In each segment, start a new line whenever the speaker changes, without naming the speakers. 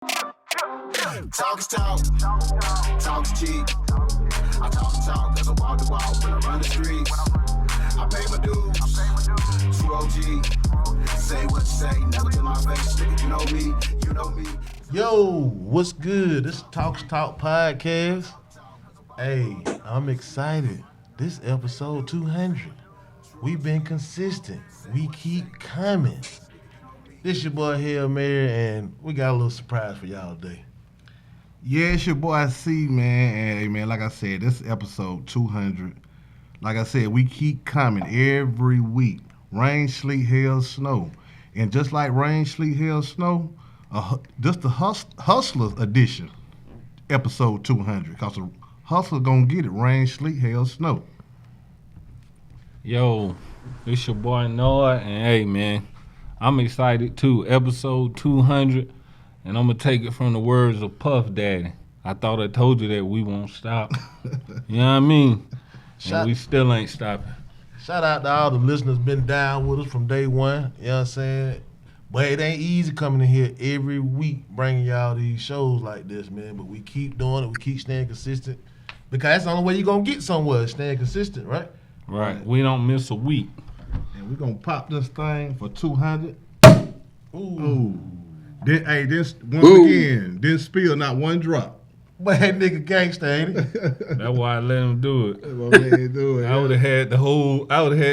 Talk is talk, talk is cheap. I talk cause I walk the walk when I run the streets. I pay my dues, true OG. Say what you say, never to my face, nigga, you know me.
Yo, what's good? This Talks Talk podcast. Hey, I'm excited. This episode 200. We've been consistent. We keep coming. This your boy Hail Mary, and we got a little surprise for y'all today.
Yeah, it's your boy C, man. And hey, man, like I said, this is episode 200. Like I said, we keep coming every week. Rain, sleet, hail, snow. And just like rain, sleet, hail, snow, just the Hustlers edition, episode 200. Because the Hustler gonna get it. Rain, sleet, hail, snow.
Yo, it's your boy Noah, and hey, man, I'm excited too. Episode 200. And I'm going to take it from the words of Puff Daddy. I thought I told you that we won't stop. You know what I mean? And we still ain't stopping.
Shout out to all the listeners been down with us from day one. You know what I'm saying? But it ain't easy coming in here every week bringing y'all these shows like this, man. But we keep doing it. We keep staying consistent. Because that's the only way you're going to get somewhere, staying consistent, right?
Right. We don't miss a week.
And we're going to pop this thing for 200.
Ooh.
Once again, didn't spill not one drop.
But that nigga gangster, ain't he?
That's why I let him do it.
I
I would have had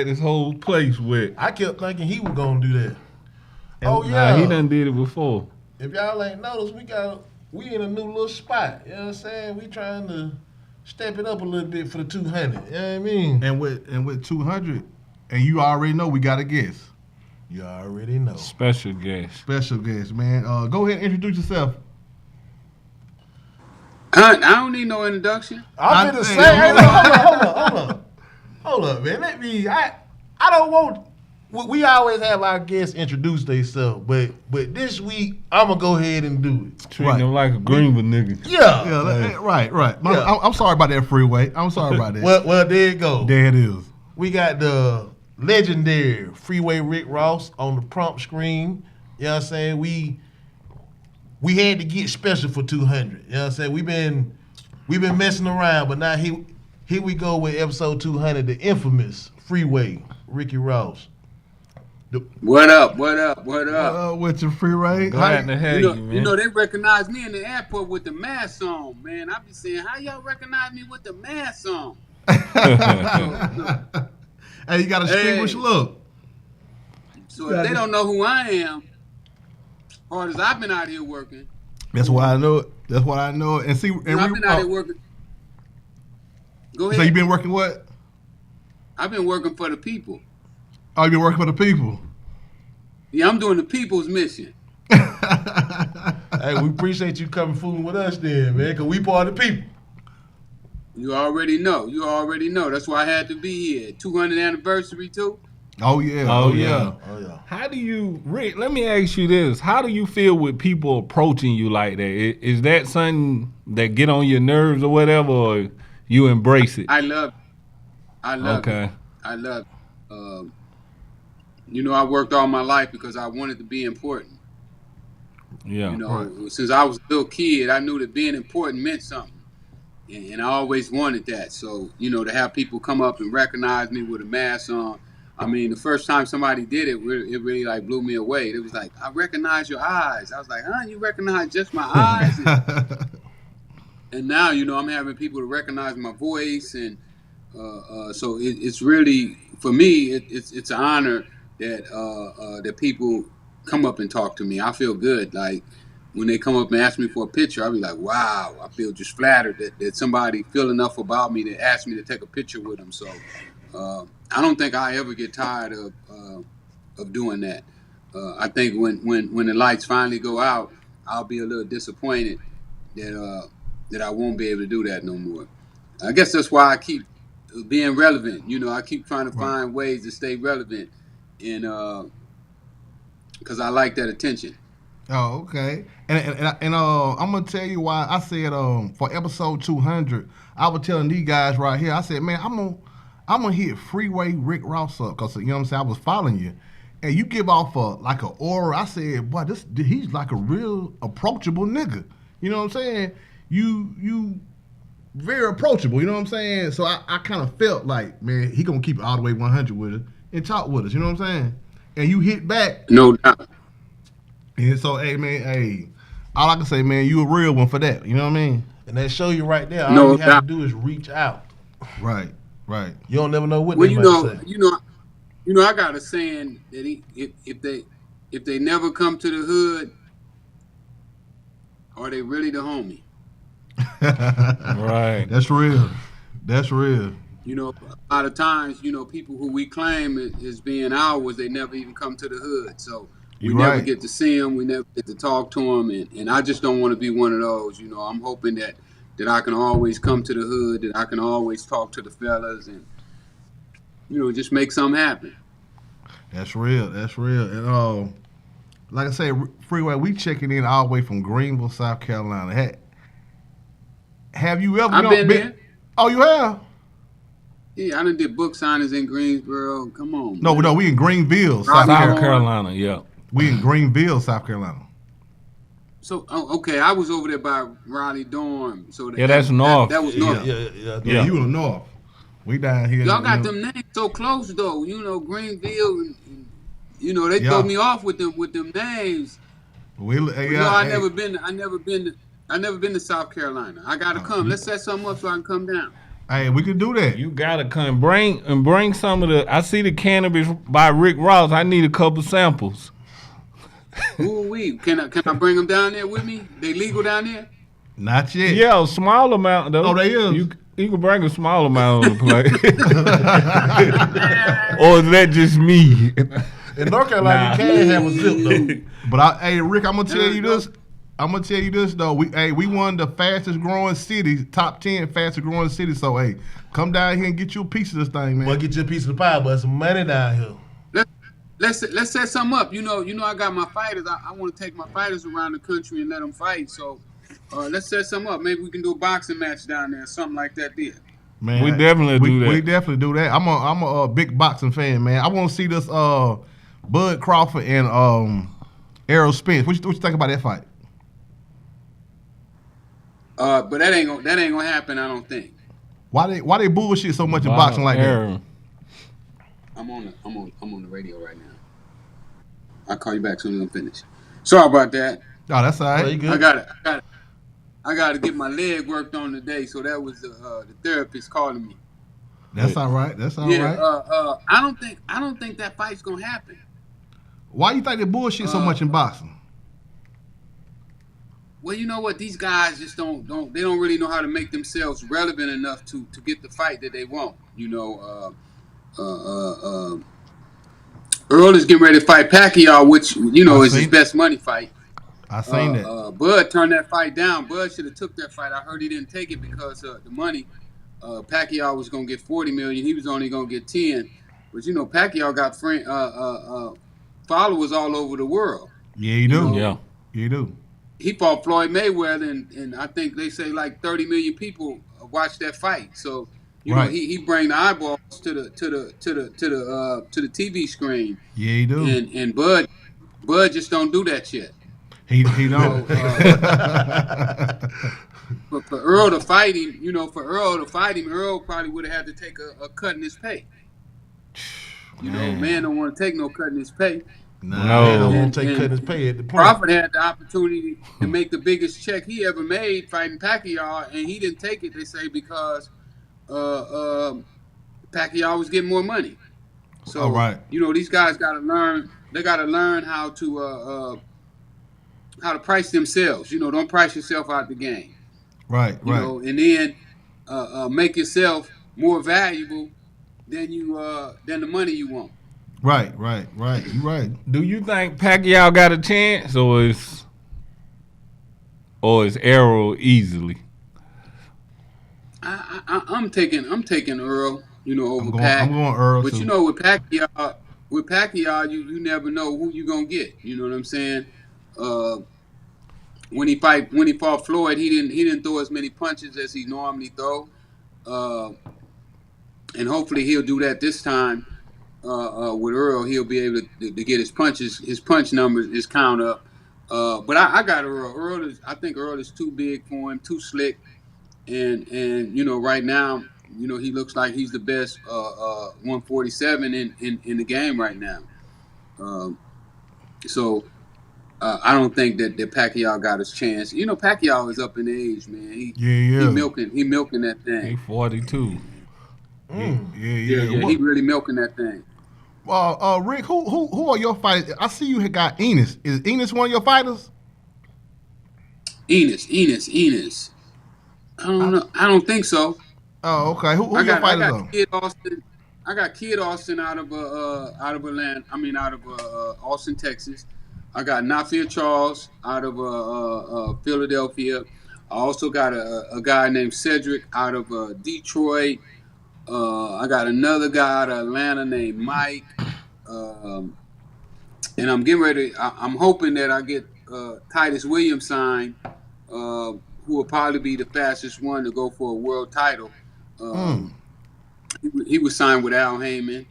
this whole place wet.
I kept thinking he was gonna do that.
Nah, he done did it before.
If y'all ain't noticed, we in a new little spot. You know what I'm saying? We trying to step it up a little bit for the 200. You know what I mean?
And with 200, and you already know we got a guest.
You already know.
Special guest.
Special guest, man. Go ahead and introduce yourself.
I don't need no introduction.
I'm finna say, hold up, man. I don't want. We always have our guests introduce themselves, but this week I'm gonna go ahead and do it.
Treating him like a Greenwood nigga.
Yeah.
Right.
Yeah.
I'm sorry about that, Freeway. I'm sorry about that.
Well, there it go.
There it is.
We got the legendary Freeway Rick Ross on the prompt screen. You know what I'm saying? We had to get special for 200. You know what I'm saying? We've been messing around, but now here we go with episode 200, the infamous Freeway Ricky Ross.
What up?
With your Freeway?
Glad to have you, man.
You know, they recognize me in the airport with the mask on, man. I be saying, how y'all recognize me with the mask on?
Hey, you got a distinguished look.
So if they don't know who I am, hard as I've been out here working.
That's why I know it. And see, and
I've been out here working. Go ahead.
So you been working what?
I've been working for the people.
Oh, you been working for the people?
Yeah, I'm doing the people's mission.
Hey, we appreciate you coming fooling with us then, man, because we part of the people.
You already know. That's why I had to be here. 200th anniversary too.
Oh yeah.
How do you, Rick, let me ask you this. How do you feel with people approaching you like that? Is that something that get on your nerves or whatever, or you embrace it?
I love it. You know, I worked all my life because I wanted to be important.
Yeah.
You know, since I was a little kid, I knew that being important meant something. And I always wanted that. So, you know, to have people come up and recognize me with a mask on, I mean, the first time somebody did it, it really like blew me away. It was like, I recognize your eyes. I was like, huh, you recognize just my eyes? And now, you know, I'm having people to recognize my voice. And so it's really, for me, it's an honor that people come up and talk to me. I feel good. Like, when they come up and ask me for a picture, I'll be like, wow, I feel just flattered that somebody feel enough about me to ask me to take a picture with them. So I don't think I ever get tired of doing that. I think when the lights finally go out, I'll be a little disappointed that I won't be able to do that no more. I guess that's why I keep being relevant. You know, I keep trying to find ways to stay relevant, and because I like that attention.
Oh, okay. And I'm gonna tell you why I said for episode 200, I was telling these guys right here. I said, man, I'm gonna hit Freeway Rick Ross up because you know what I'm saying. I was following you, and you give off like an aura. I said, boy, he's like a real approachable nigga. You know what I'm saying? You very approachable. You know what I'm saying? So I kind of felt like, man, he gonna keep it all the way 100 with us and talk with us. You know what I'm saying? And you hit back.
No doubt.
And so, hey, man, hey, all I can say, man, you a real one for that. You know what I mean?
And that show you right there. All
No
you have
doubt.
to do is reach out.
Right, right.
You don't never know what
Well,
they
you
might say.
know, I got a saying that if they never come to the hood, are they really the homie?
Right.
That's real. That's real.
You know, a lot of times, you know, people who we claim is being ours, they never even come to the hood. So we
You
never
right.
get to see them. We never get to talk to them. And I just don't want to be one of those. You know, I'm hoping that I can always come to the hood, that I can always talk to the fellas and, you know, just make something happen.
That's real. That's real. And like I say, Freeway, we checking in all the way from Greenville, South Carolina. Have you ever
I've been there.
Oh, you have?
Yeah, I done did book signings in Greensboro. Come on.
No,
man.
no, we in Greenville,
South
South Carolina.
South Carolina, yeah.
We in Greenville, South Carolina.
So, okay, I was over there by Raleigh Dorm. So
That's north.
That was north.
Yeah, you in the north. We down here.
Y'all got
you know.
them names so close though. You know, Greenville, and you know they
Yeah.
throw me off with them names. I never been. I never been to South Carolina. I gotta come. Let's set something up so I can come down.
Hey, we can do that.
You gotta come bring some of the. I see the cannabis by Rick Ross. I need a couple samples.
Ooh wee. Can I bring them down there with me? They legal down there?
Not yet.
Yeah, a small amount though.
Oh, they is.
You can bring a small amount on the plate. Or is that just me?
In North Carolina, you can have a zip though.
But hey, Rick, I'm gonna tell you this. Though. We one of the fastest growing cities, top 10 fastest growing cities. So hey, come down here and get you a piece of this thing, man.
Well, get you a piece of the pie, but some money down here.
Let's set something up. You know, I got my fighters. I want to take my fighters around the country and let them fight. So let's set something up. Maybe we can do a boxing match down there, something like that. There.
Man,
We definitely do that.
We definitely do that. I'm a big boxing fan, man. I want to see this Bud Crawford and Errol Spence. What you think about that fight?
But that ain't gonna happen. I don't think.
Why they bullshit so much in boxing like that?
Aaron.
I'm on the radio right now. I'll call you back as soon as I'm finished. Sorry about that.
Oh, that's all
Oh,
right.
you good?
I got to get my leg worked on today. So that was the therapist calling me.
That's all right. That's all
Yeah.
right.
I don't think that fight's gonna happen.
Why you think they bullshit so much in boxing?
Well, you know what? These guys just don't really know how to make themselves relevant enough to get the fight that they want. You know, Earl is getting ready to fight Pacquiao, which you know is his best money fight.
I seen that.
Bud turned that fight down. Bud should have took that fight. I heard he didn't take it because the money. Pacquiao was gonna get $40 million. He was only gonna get 10. But you know, Pacquiao got followers all over the world.
Yeah, you do.
Yeah.
You do.
He fought Floyd Mayweather, and I think they say like 30 million people watched that fight. So you know, he bring the eyeballs to the TV screen.
Yeah, you do.
And Bud just don't do that shit.
He don't.
But for Earl to fight him, Earl probably would have had to take a cut in his pay. You know, man don't want to take no cut in his pay.
No.
They don't want
And-
to take
and
cutting his pay at the point.
Crawford had the opportunity to make the biggest check he ever made fighting Pacquiao, and he didn't take it. They say because Pacquiao was getting more money. So
All right.
you know, these guys got to learn. They got to learn how to price themselves. You know, don't price yourself out the game.
Right,
You
right.
know, and then make yourself more valuable than the money you want.
Right. You right.
Do you think Pacquiao got a chance, or is Errol easily?
I'm taking Earl. You know, over
I'm
Pac.
going Earl
But
too.
you know, with Pacquiao, you never know who you gonna get. You know what I'm saying? When he fought Floyd, he didn't throw as many punches as he normally throw, and hopefully he'll do that this time. with Earl, he'll be able to get his punch numbers, his count up. But I got Earl. I think Earl is too big for him, too slick, and right now, he looks like he's the best 147 in the game right now. Um, so I don't think that Pacquiao got his chance. Pacquiao is up in age, man. He milking that
He
thing.
42.
Yeah,
What-
he really milking that thing.
Rick, who are your fighters? I see you had got Enos. Is Enos one of your fighters?
Enos. I don't know. I don't think so.
Oh, okay. Who
I
your
got
fighters are?
Kid Austin. I got Kid Austin out of Atlanta. I mean, out of Austin, Texas. I got Nafir Charles out of Philadelphia. I also got a guy named Cedric out of Detroit. I got another guy out of Atlanta named Mike. And I'm getting ready. I'm hoping that I get Titus Williams signed, who will probably be the fastest one to go for a world title. He was signed with Al Heyman.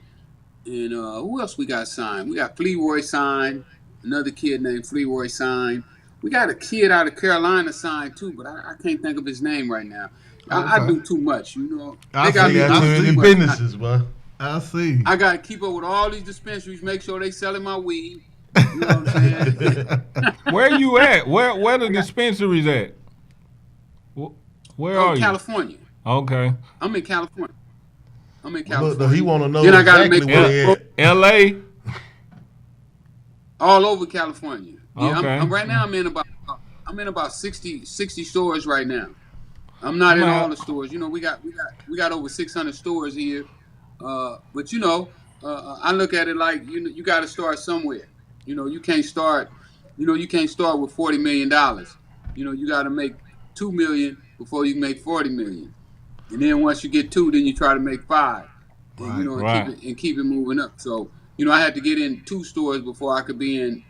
And who else we got signed? We got Fleroy signed. Another kid named Fleroy signed. We got a kid out of Carolina signed too, but I can't think of his name right now. I do too much,
I
They got
see
me
that.
Got
doing
too
too
many
much.
businesses, boy.
I see.
I got to keep up with all these dispensaries, make sure they selling my weed. You know what I'm saying?
Where you at? Where the dispensaries at? Where are you?
California.
Okay.
I'm in California.
Look, though, he want to know
Then I gotta
exactly
make
where he at.
L.A.
all over California. Yeah,
Okay.
I'm right now. I'm in about 60 stores right now. I'm not in all the stores. We got over 600 stores here. But I look at it like you got to start somewhere. You can't start. You can't start with $40 million. You got to make $2 million before you make $40 million. And then once you get 2, then you try to make 5. And,
Right.
keep it moving up. So I had to get in 2 stores before I could be in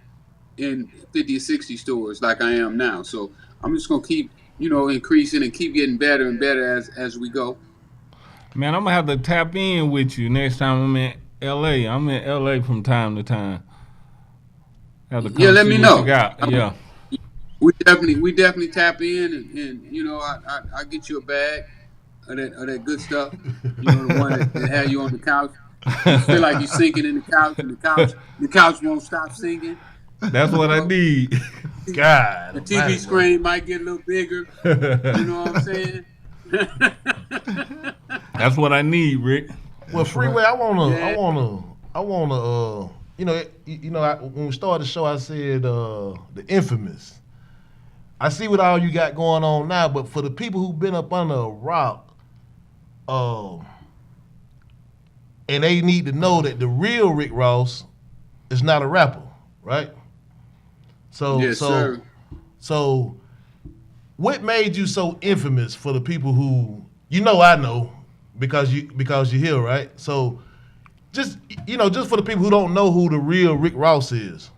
50 or 60 stores like I am now. So I'm just gonna keep increasing and keep getting better and better as we go.
Man, I'm gonna have to tap in with you next time I'm in L.A. I'm in L.A. from time to time. Have to come
Yeah, let
see
me
what
know.
you got. Yeah.
We definitely tap in and I get you a bag of that good stuff. The one that had you on the couch. You feel like you're sinking in the couch and the couch won't stop sinking.
That's what I need.
God.
The TV screen might get a little bigger. You know what I'm saying?
That's what I need, Rick.
Well, Freeway, I wanna,
Yeah.
when we started the show, I said the infamous. I see what all you got going on now, but for the people who've been up under a rock, and they need to know that the real Rick Ross is not a rapper, right? So,
Yes, sir.
So, what made you so infamous for the people who I know because you're here, right? So, just for the people who don't know who the real Rick Ross is.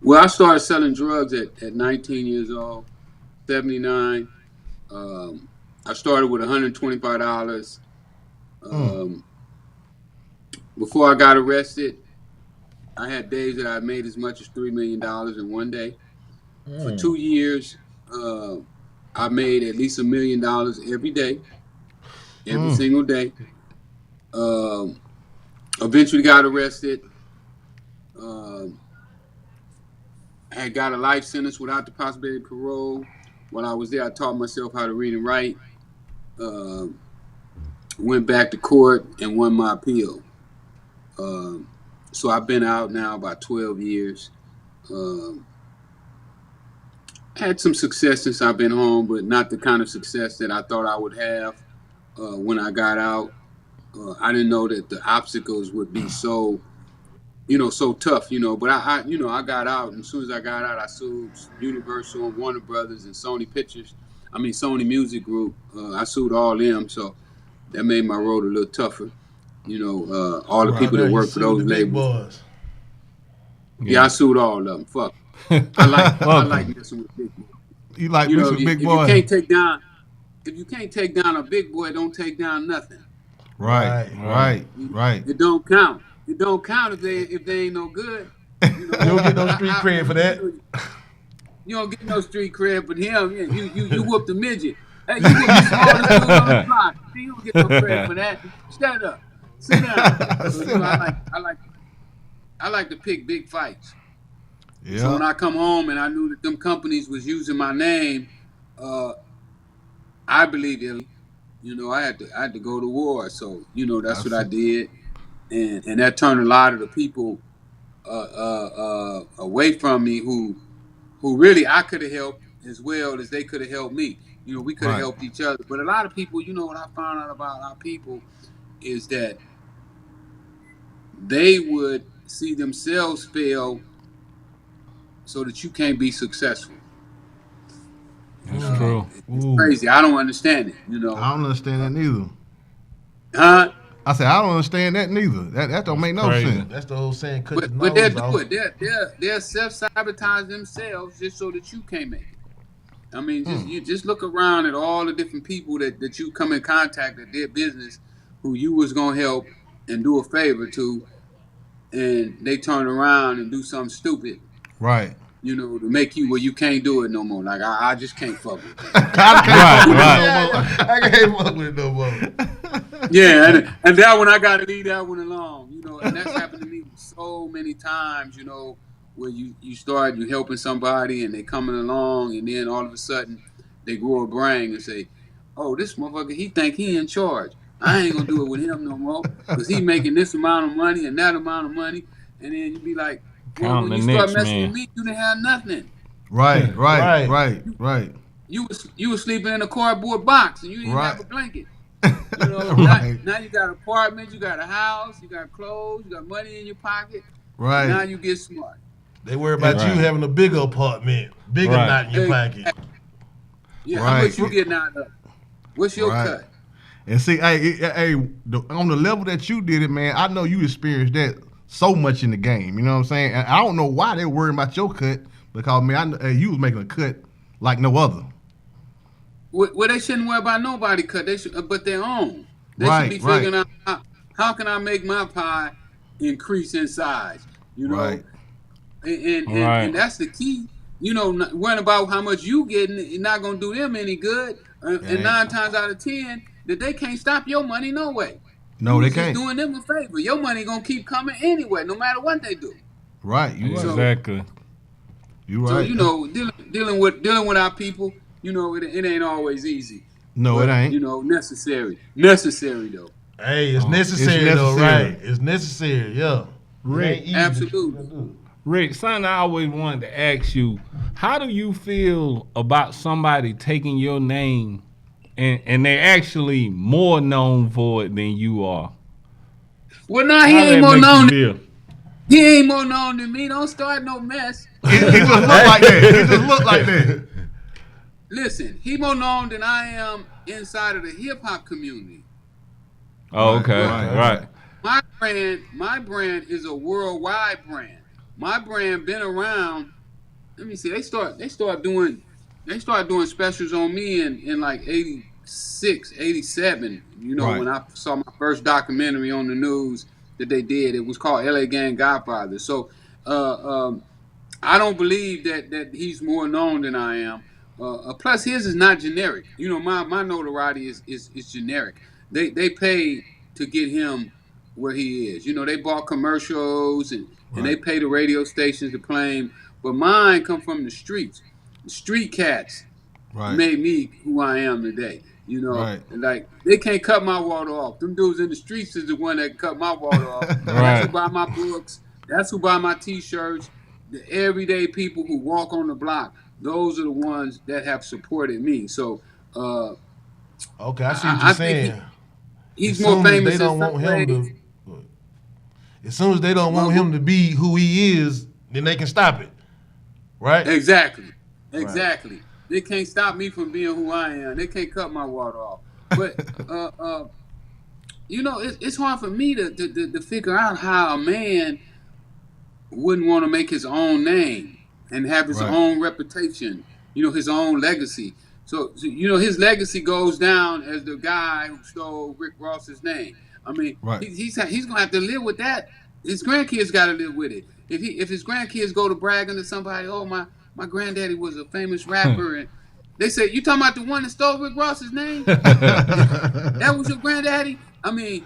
Well, I started selling drugs at 19 years old, 79. I started with $125. Before I got arrested, I had days that I made as much as $3 million in one day. For 2 years, I made at least $1 million every day, every single day. Eventually got arrested. I had got a life sentence without the possibility of parole. While I was there, I taught myself how to read and write. Went back to court and won my appeal. So I've been out now about 12 years. Had some success since I've been home, but not the kind of success that I thought I would have when I got out. I didn't know that the obstacles would be so tough, But I got out, and as soon as I got out, I sued Universal and Warner Brothers and Sony Sony Music Group. I sued all them, so that made my road a little tougher. All the people that work for those labels. Yeah, I sued all of them. Fuck. I like messing with big boys.
You like messing with big
If
boy?
you can't take down a big boy, don't take down nothing.
Right, right, right.
It don't count. It don't count if they ain't no good. You know,
You don't get no street cred for that.
You don't get no street cred, but him, yeah, you whooped a midget. Hey, you whooped the smallest dude on the block. You don't get no cred for that. Shut up. Sit down. So, I like to pick big fights.
Yeah.
So when I come home and I knew that them companies was using my name, I believe it. You know, I had to go to war. So that's what I did, and that turned a lot of the people away from me who really I could have helped as well as they could have helped me. We could have helped each other. But a lot of people, what I found out about our people is that they would see themselves fail so that you can't be successful.
That's true.
It's crazy. I don't understand it.
I don't understand that neither.
Huh?
I said I don't understand that neither. That don't make no
Crazy.
sense.
That's the old saying. Cut your
But they'll
nose
do
off.
it. They'll self-sabotage themselves just so that you can't make it. I mean, you just look around at all the different people that you come in contact that did business, who you was gonna help and do a favor to, and they turn around and do something stupid.
Right.
To make you where you can't do it no more. Like I just can't fuck with it.
I can't fuck with it no more.
Yeah, and that one I gotta leave that one alone. And that's happened to me so many times. Where you start helping somebody and they coming along, and then all of a sudden they grow a brain and say, "Oh, this motherfucker, he think he in charge. I ain't gonna do it with him no more because he making this amount of money and that amount of money." And then you be like, "Well, when you start messing with me, you didn't have nothing."
Right. You
was sleeping in a cardboard box and you didn't have a blanket.
Right.
Now you got an apartment, you got a house, you got clothes, you got money in your pocket.
Right.
Now you get smart.
They worry about you having a bigger apartment, bigger knot in your pocket.
Yeah, how much you getting out of it? What's your cut?
And see, on the level that you did it, man, I know you experienced that so much in the game. You know what I'm saying? And I don't know why they're worrying about your cut because, man, you was making a cut like no other.
Well, they shouldn't worry about nobody cut. They should, but their own. They should be figuring out how can I make my pie increase in size.
Right.
And that's the key. Worrying about how much you getting, it's not gonna do them any good. And 9 times out of 10, that they can't stop your money no way.
No, they can't.
Doing them a favor. Your money gonna keep coming anyway, no matter what they do.
Right. You right.
Exactly.
You right.
So dealing with our people, it ain't always easy.
No,
but,
it ain't.
Necessary. Necessary though.
Hey, it's necessary though, right? It's necessary, yeah.
Rick,
absolutely.
Rick, something I always wanted to ask you: how do you feel about somebody taking your name and they're actually more known for it than you are?
Well, now he ain't more known. He ain't more known than me. Don't start no mess.
He just look like that. He just look like that.
Listen, he more known than I am inside of the hip hop community.
Oh, okay, right.
My brand is a worldwide brand. My brand been around. Let me see. They start doing specials on me in like 86, 87. When I saw my first documentary on the news that they did, it was called LA Gang Godfather. So I don't believe that he's more known than I am. Plus, his is not generic. My notoriety is generic. They paid to get him where he is. They bought commercials and they pay the radio stations to play him. But mine come from the streets. The street cats made me who I am today. Like they can't cut my water off. Them dudes in the streets is the one that cut my water off. That's who buy my books. That's who buy my T-shirts. The everyday people who walk on the block. Those are the ones that have supported me. So,
okay, I see what you're saying.
He's more famous.
They don't want him to. As soon as they don't want him to be who he is, then they can stop it, right?
Exactly. They can't stop me from being who I am. They can't cut my water off. But it's hard for me to figure out how a man wouldn't want to make his own name and have his own reputation, his own legacy. So his legacy goes down as the guy who stole Rick Ross's name. I mean,
Right.
he's gonna have to live with that. His grandkids got to live with it. If his grandkids go to bragging to somebody, oh my granddaddy was a famous rapper, and they say, you talking about the one that stole Rick Ross's name? That was your granddaddy? I mean,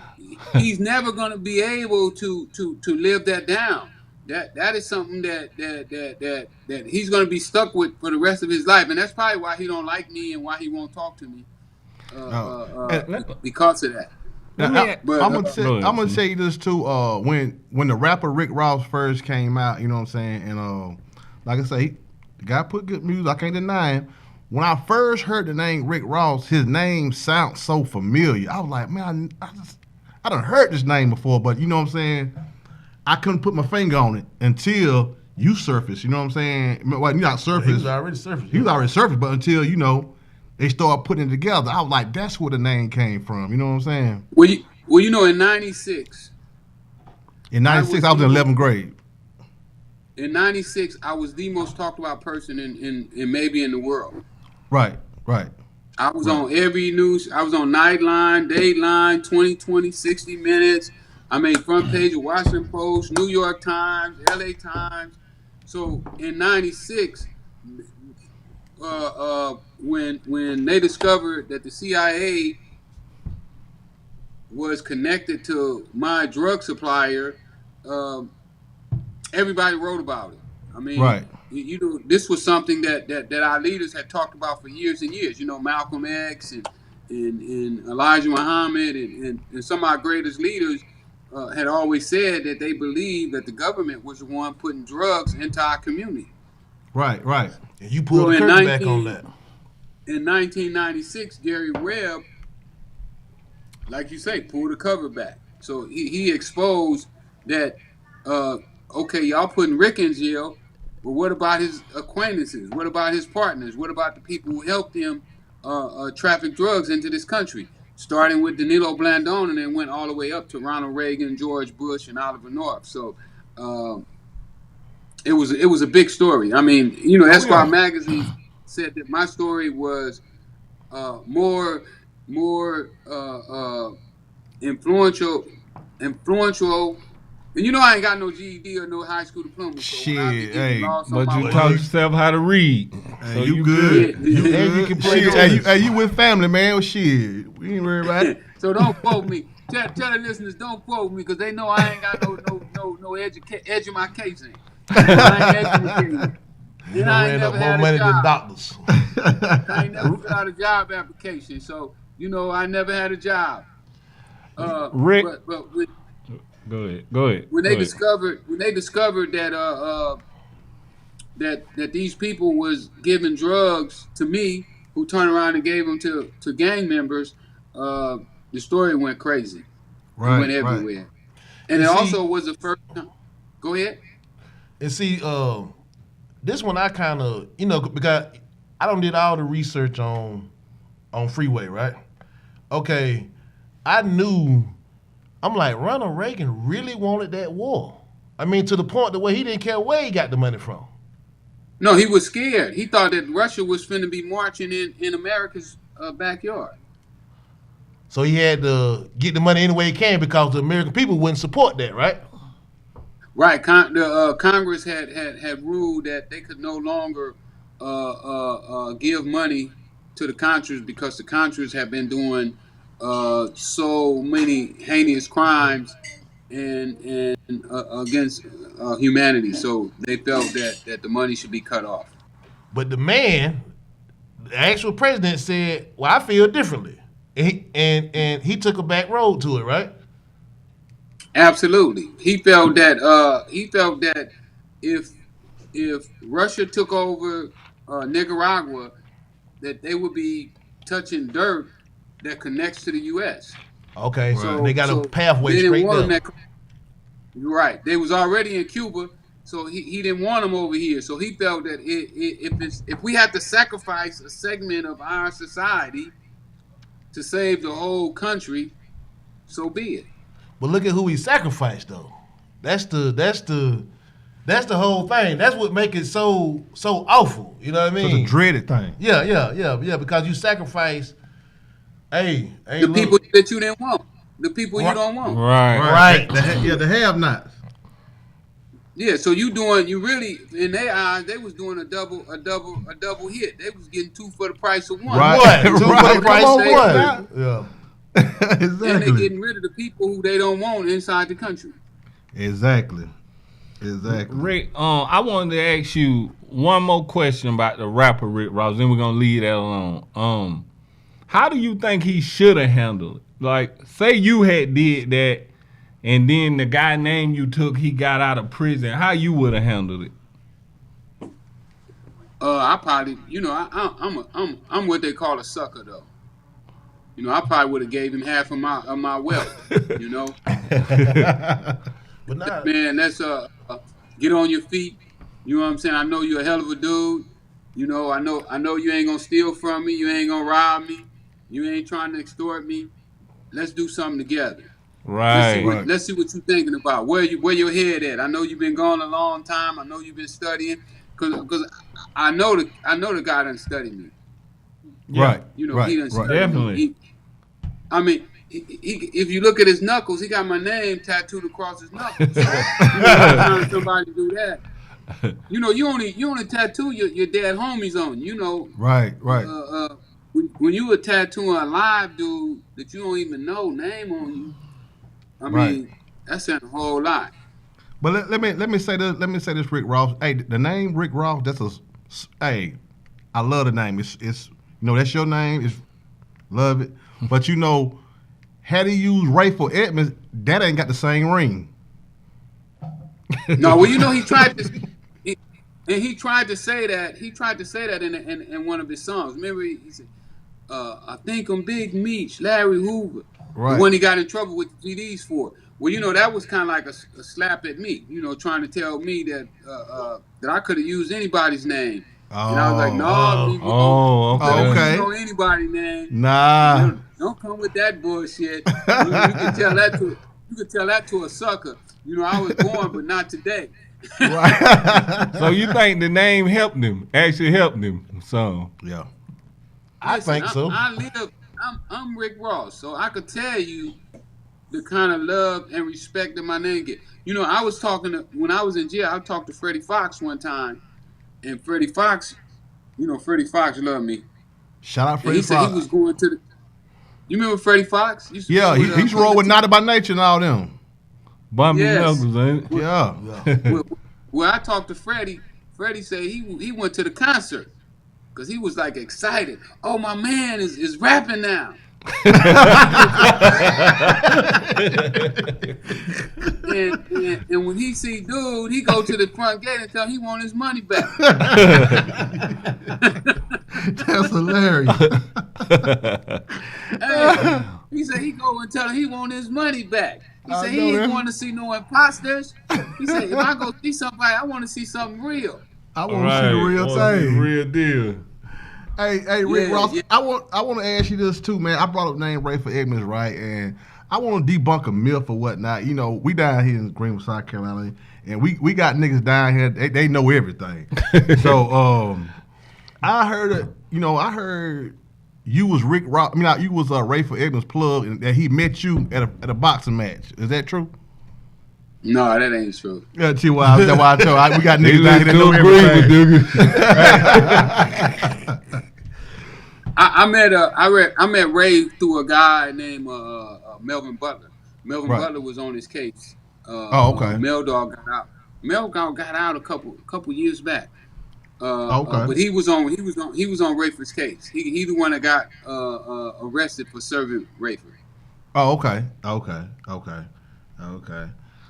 he's never gonna be able to live that down. That is something that he's gonna be stuck with for the rest of his life, and that's probably why he don't like me and why he won't talk to me because of that.
Now,
But,
I'm gonna say this too. When the rapper Rick Ross first came out, you know what I'm saying, and like I say, the guy put good music. I can't deny him. When I first heard the name Rick Ross, his name sounds so familiar. I was like, man, I done heard this name before, but you know what I'm saying. I couldn't put my finger on it until you surfaced. You know what I'm saying? Well, you're not surfaced.
He was already surfaced.
He was already surfaced, but until they started putting it together, I was like, that's where the name came from. You know what I'm saying?
Well, in '96.
In '96, I was in 11th grade.
In '96, I was the most talked about person in maybe in the world.
Right.
I was on every news. I was on Nightline, Dateline, 2020, 60 Minutes. I made front page of Washington Post, New York Times, LA Times. So in '96, when they discovered that the CIA was connected to my drug supplier, everybody wrote about it. I mean,
right.
This was something that our leaders had talked about for years and years. Malcolm X and Elijah Muhammad and some of our greatest leaders had always said that they believed that the government was the one putting drugs into our community.
Right.
And you pulled the curtain back on that.
In 1996, Gary Webb, like you say, pulled the cover back. So he exposed that, okay, y'all putting Rick in jail, but what about his acquaintances? What about his partners? What about the people who helped him traffic drugs into this country? Starting with Danilo Blandon and then went all the way up to Ronald Reagan, George Bush, and Oliver North. So it was a big story. I mean, Esquire magazine said that my story was more influential. And I ain't got no GED or no high school diploma. So
shit, hey,
but you taught yourself how to read.
Hey,
so
you good.
You can play.
Hey, you with family, man. Well, shit, we ain't worried about it.
So don't quote me. Tell the listeners, don't quote me, because they know I ain't got no edge in my case. I ain't educated.
You ran up more money than doctors.
I ain't never filled out a job application, so I never had a job.
Rick,
but
go ahead.
When they discovered that that these people was giving drugs to me, who turned around and gave them to gang members, the story went crazy.
Right,
it went everywhere.
Right.
And it also was the first time. Go ahead.
And see, this one I kind of, because I done did all the research on Freeway, right? Okay, I'm like, Ronald Reagan really wanted that war. I mean, to the point the way he didn't care where he got the money from.
No, he was scared. He thought that Russia was finna be marching in America's backyard.
So he had to get the money any way he can because the American people wouldn't support that, right?
Right. Congress had ruled that they could no longer give money to the Contras because the Contras have been doing so many heinous crimes and against humanity. So they felt that the money should be cut off.
But the actual president said, "Well, I feel differently," and he took a back road to it, right?
Absolutely. He felt that if Russia took over Nicaragua, that they would be touching dirt that connects to the U.S.
Okay, so they got a pathway straight there.
Right. They was already in Cuba, so he didn't want them over here. So he felt that if we had to sacrifice a segment of our society to save the whole country, so be it.
But look at who he sacrificed, though. That's the whole thing. That's what makes it so awful. You know what I mean?
It's a dreaded thing.
Yeah. Because you sacrifice. The
people that you didn't want. the people you don't want.
Right.
The have-nots.
Yeah, so you really in their eyes they was doing a double hit. They was getting 2 for the price of one.
Right.
Two for
Right.
the price
Come
of
on,
one.
yeah.
And they
Exactly.
getting rid of the people who they don't want inside the country.
Exactly.
Rick, I wanted to ask you one more question about the rapper Rick Ross. Then we're gonna leave that alone. How do you think he should have handled it? Like, say you had did that, and then the guy name you took, he got out of prison. How you would have handled it?
I probably, I'm what they call a sucker though. I probably would have gave him half of my wealth.
But not.
Man, that's get on your feet. You know what I'm saying? I know you're a hell of a dude. I know you ain't gonna steal from me. You ain't gonna rob me. You ain't trying to extort me. Let's do something together.
Right.
Let's see what you're thinking about. Where your head at? I know you've been gone a long time. I know you've been studying. Cause I know the guy done studied me.
Right.
He done
Right.
studied
Definitely.
me. If you look at his knuckles, he got my name tattooed across his knuckles. So, every time somebody do that, you only tattoo your dead homies on.
Right.
When you were tattooing a live dude that you don't even know name on you,
Right.
that's saying a whole lot.
But let me say this. Let me say this, Rick Ross. Hey, the name Rick Ross. I love the name. It's that's your name. It's love it. But had he used Rayful Edmonds, that ain't got the same ring.
No, well, he tried to, he tried to say that. He tried to say that in one of his songs. Remember, he said, "I think I'm Big Meech, Larry Hoover."
Right.
The one he got in trouble with the GDs for. Well, that was kind of like a slap at me. Trying to tell me that that I could have used anybody's name. And I was like, no,
okay.
You know anybody's name.
Nah.
Don't come with that bullshit. You can tell that to a sucker. I was born, but not today.
Right.
So you think the name actually helped him some?
Yeah.
I think so.
I'm Rick Ross, so I could tell you the kind of love and respect that my name get. I was when I was in jail, I talked to Freddie Fox one time, and Freddie Fox loved me.
Shout out
And
Freddie
he said
Fox.
he was going to the. You remember Freddie Fox?
Yeah, he's rolled with Naughty by Nature and all them.
Bumpy
Yes.
Knuckles, ain't it?
Yeah.
Well, I talked to Freddie. Freddie said he went to the concert because he was like excited. Oh, my man is rapping now. and when he see dude, he go to the front gate and tell him he want his money back.
That's hilarious.
Hey, he said he go and tell him he want his money back. He said he ain't going to see no imposters. He said if I go see somebody, I want to see something real.
I want to see the real thing.
The real deal.
Hey, Rick
Yeah,
Ross.
yeah.
I want to ask you this too, man. I brought up the name Rayful Edmonds, right? And I want to debunk a myth or whatnot. We down here in Greenville, South Carolina, and we got niggas down here. They know everything. So I heard you was Rick Ross. You was Rayful Edmonds' plug, and that he met you at a boxing match. Is that true?
No, that ain't true.
Yeah, that's why I told we got niggas down here that know everything.
I met Ray through a guy named Melvin Butler. Melvin
Right.
Butler was on his case.
Okay.
Mel Dog got out. Mel Dog got out a couple years back.
Okay.
But he was on Rayford's case. He the one that got arrested for serving Rayford.
Oh, okay.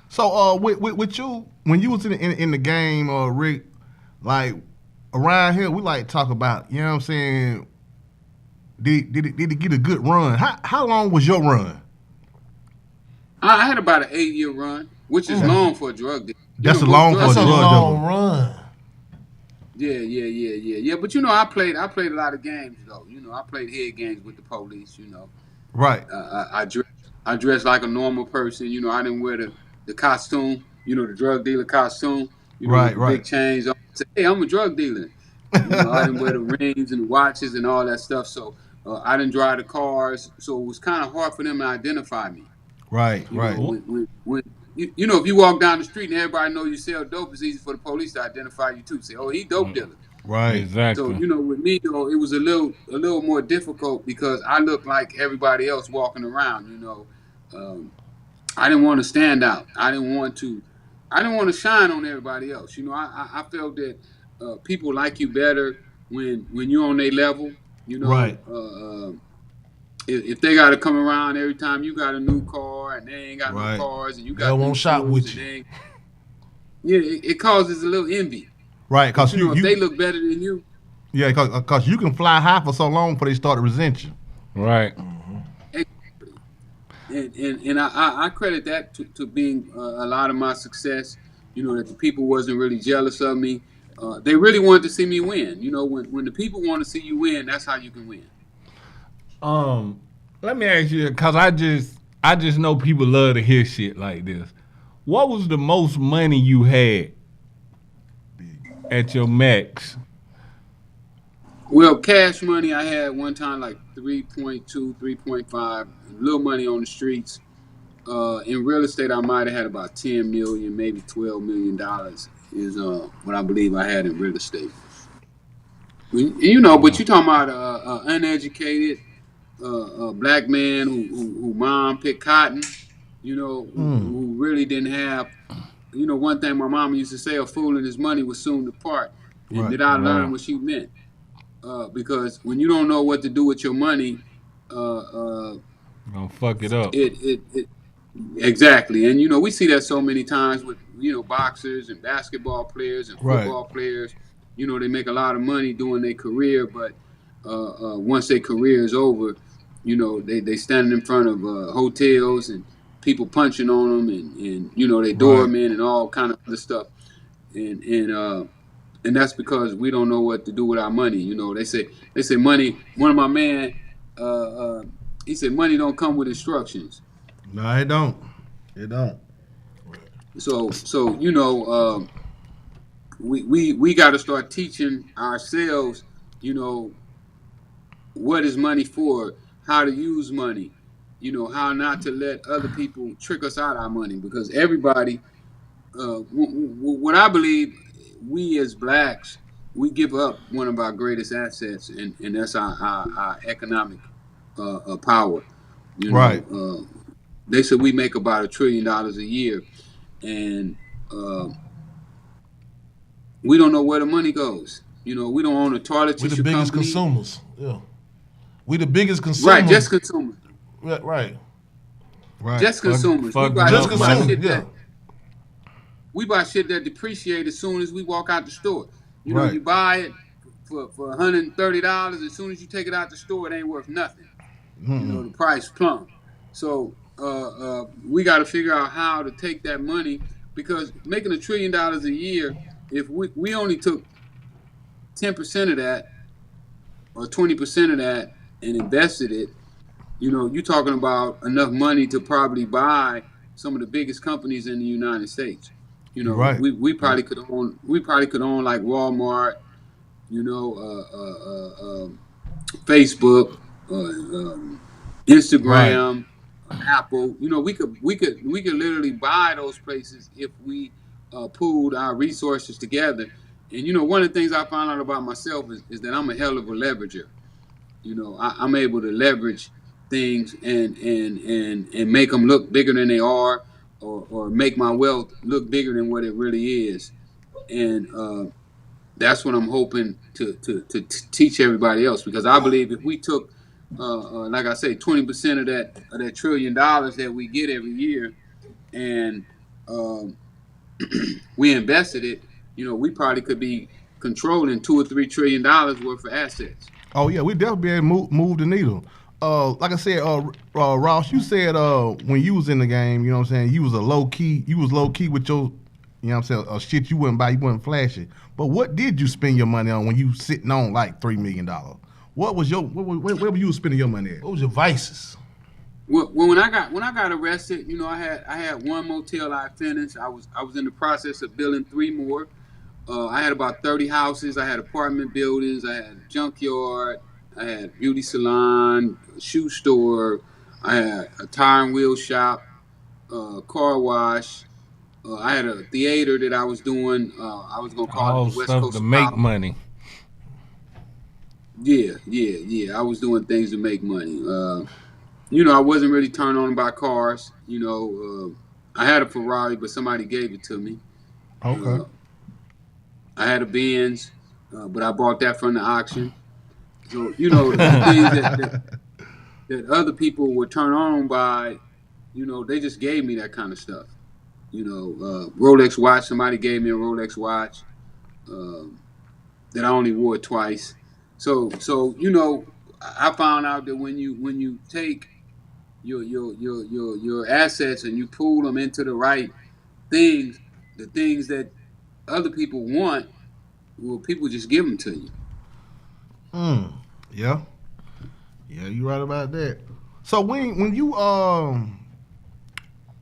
So, with you, when you was in the game, Rick, like around here, we like to talk about. You know what I'm saying? Did it get a good run? How long was your run?
I had about an 8-year run, which is long for a drug dealer.
That's a long for a
That's a
drug
long
dealer.
run.
Yeah. But I played a lot of games though. I played head games with the police.
Right.
I dressed like a normal person. I didn't wear the costume. The drug dealer costume.
Right,
with the
right.
big chains on. Say, hey, I'm a drug dealer. I didn't wear the rings and the watches and all that stuff. So I didn't drive the cars. So it was kind of hard for them to identify me.
Right,
You
right,
know, when you know, if you walk down the street and everybody know you sell dope, it's easy for the police to identify you too. Say, oh, he dope dealer.
right,
So
Exactly.
you know, with me though, it was a little more difficult because I look like everybody else walking around. You know, um, I didn't want to stand out. I didn't want to shine on everybody else. You know, I felt that people like you better when you're on their level. You know,
right,
if they got to come around every time you got a new car and they ain't got no
right.
cars and you
They
got new
won't shop
shoes
with
and
you.
they ain't, yeah, it causes a little envy.
Right,
But
cause
you know, if they
you
look better than you,
yeah, cause you can fly high for so long before they start to resent you.
Right.
and I credit that to being a lot of my success. You know that the people wasn't really jealous of me. They really wanted to see me win. You know when the people want to see you win, that's how you can win.
Um, Let me ask you, cause I just know people love to hear shit like this. What was the most money you had at your max?
Well, cash money I had one time like 3.2, 3.5. Little money on the streets. In real estate, I might have had about 10 million, maybe $12 million is what I believe I had in real estate. You know, but you talking about uneducated black man who mom picked cotton, you know, who really didn't have, you know, one thing my mama used to say, a fool and his money was soon to part. And
Right,
did I learn
Right.
what she meant? Because when you don't know what to do with your money,
Gonna fuck it up.
it exactly. And, you know, we see that so many times with, you know, boxers and basketball players and
right,
football players. You know, they make a lot of money doing their career, but once their career is over, you know, they standing in front of hotels and people punching on them and you know, they
right.
doormen and all kind of other stuff. And, and, uh, and that's because we don't know what to do with our money. You know, they say money. One of my man, uh, uh, he said money don't come with instructions.
No, it don't. It don't.
So you know, we got to start teaching ourselves. You know, what is money for? How to use money. You know, how not to let other people trick us out of our money because everybody. What I believe, we as blacks, we give up one of our greatest assets, and that's our economic power. You
Right.
know, they said we make about $1 trillion a year, and uh, we don't know where the money goes. You know, we don't own a toilet
We the
tissue
biggest
company.
consumers. Yeah. We the biggest
Right,
consumers.
just consumers.
Right.
Right.
Just consumers. We
Fucking
buy
Just
up
we buy
money.
consumers.
shit
Yeah.
that we buy shit that depreciate as soon as we walk out the store. You know,
Right.
you buy it for $130. As soon as you take it out the store, it ain't worth nothing. You know, the price plumb. So we got to figure out how to take that money because making $1 trillion a year, if we only took 10% of that or 20% of that and invested it, you know, you're talking about enough money to probably buy some of the biggest companies in the United States. You
You're
know,
right.
we
Yeah.
probably could own like Walmart, you know, Facebook,
Right.
Instagram, Apple. You know, we could literally buy those places if we pooled our resources together. And you know, one of the things I found out about myself is that I'm a hell of a leverager. You know, I'm able to leverage things and make them look bigger than they are, or make my wealth look bigger than what it really is. And that's what I'm hoping to teach everybody else because I believe if we took, like I say, 20% of that $1 trillion that we get every year, and um, we invested it, you know, we probably could be controlling $2 or $3 trillion worth of assets.
Oh yeah, we definitely be able to move the needle. Like I said, Ross, you said when you was in the game, you know what I'm saying, you was low key with your, you know what I'm saying, shit you wouldn't buy, you wouldn't flash it. But what did you spend your money on when you sitting on like $3 million? What was your where were you spending your money at?
What was your vices?
Well, when I got arrested, you know, I had one motel I finished. I was in the process of building three more. I had about 30 houses. I had apartment buildings. I had a junkyard. I had a beauty salon, a shoe store. I had a tire and wheel shop. car wash. I had a theater that I was doing. I was gonna call it
All
the West
stuff
Coast
to
of
make
Power.
money.
Yeah. I was doing things to make money. I wasn't really turned on by cars. I had a Ferrari, but somebody gave it to me.
Okay.
Uh, I had a Benz, but I bought that from the auction. So the things that other people were turned on by, they just gave me that kind of stuff. Rolex watch. Somebody gave me a Rolex watch um, that I only wore twice. So I found out that when you take your assets and you pool them into the right things, the things that other people want, well, people just give them to you.
Yeah. Yeah, you right about that. So when you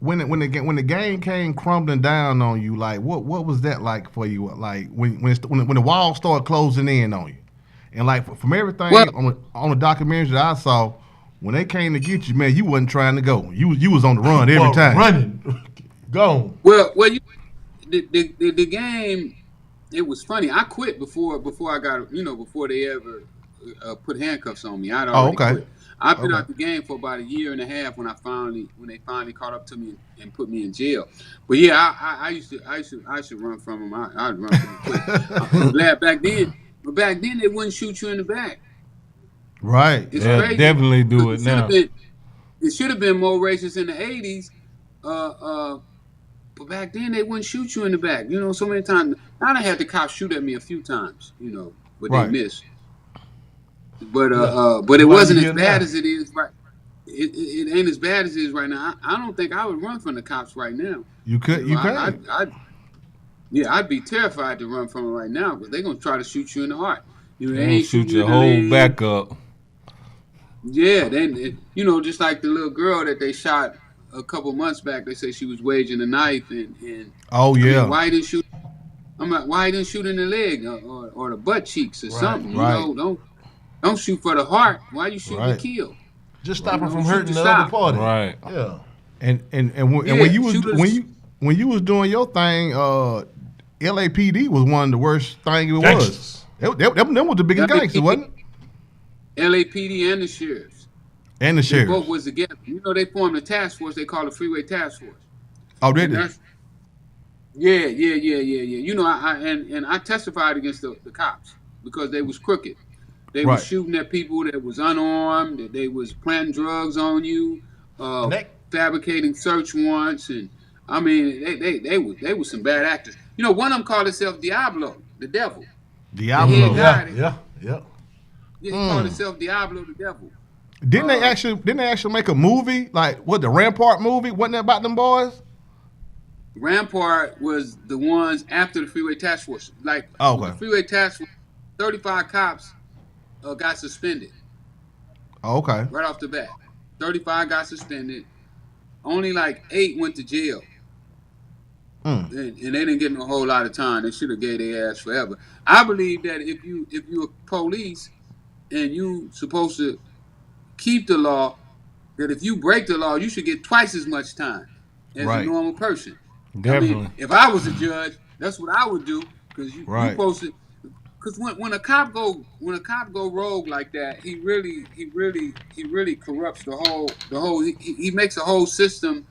when the game came crumbling down on you, like what was that like for you? Like when the walls started closing in on you, and like from
Well,
everything on the documentaries that I saw, when they came to get you, man, you wasn't trying to go. You was on the run every
Well,
time.
running, gone.
well, the game. It was funny. I quit before I got before they ever put handcuffs on me. I'd
Oh,
already
okay,
quit. I've been
okay.
out the game for about a year and a half when they finally caught up to me and put me in jail. But yeah, I should run from them. I'd run from them quick. I'm glad back then they wouldn't shoot you in the back.
Right.
It's
They'll
crazy
definitely
because
do it now.
it should have been more racist in the '80s. Uh, uh, but back then they wouldn't shoot you in the back. So many times. Now they had the cops shoot at me a few times. But they
Right.
missed. But
Yeah.
but it
Why you
wasn't as
here
bad
now?
as it is right. It ain't as bad as it is right now. I don't think I would run from the cops right now.
You could. You can.
I'd be terrified to run from them right now because they're gonna try to shoot you in the heart. They
They gonna
ain't
shoot
shooting you
your
in the
whole
leg.
back up.
Yeah, just like the little girl that they shot a couple months back. They say she was waging a knife, and
Oh
I mean,
yeah.
why didn't shoot? I'm like, why didn't shoot in the leg or the butt cheeks or
Right,
something?
right.
Don't shoot for the heart. Why you shooting to
Right.
kill?
Just stop her from
shoot
hurting
to
the other
stop.
party.
Right.
Yeah.
And
Yeah, shooters.
when you was doing your thing, LAPD was one of the worst things it was.
Gangsters.
Them was the biggest
LAPD.
gangsters, wasn't it?
LAPD and the sheriffs.
And the
They
sheriff.
both was together. They formed a task force. They called the Freeway Task Force.
Oh, did
And
they?
that's yeah. I testified against the cops because they was crooked. They was
Right.
shooting at people that was unarmed. That they was planting drugs on you,
And that
fabricating search warrants, and I mean they was some bad actors. One of them called himself Diablo, the devil.
Diablo.
Yeah.
yeah.
Yeah, he called himself Diablo, the devil.
Didn't they actually make a movie like what the Rampart movie? Wasn't that about them boys?
Rampart was the ones after the Freeway Task Force. Like
Oh, okay.
the Freeway Task Force, 35 cops got suspended
Oh, okay.
right off the bat. 35 got suspended. Only like 8 went to jail. And they didn't get no whole lot of time. They should have gave their ass forever. I believe that if you're police and you supposed to keep the law, that if you break the law, you should get twice as much time as a
Right.
normal person. I
Definitely.
mean, if I was a judge, that's what I would do because you
Right.
supposed to. Because when a cop go rogue like that, he really corrupts the whole. He makes the whole system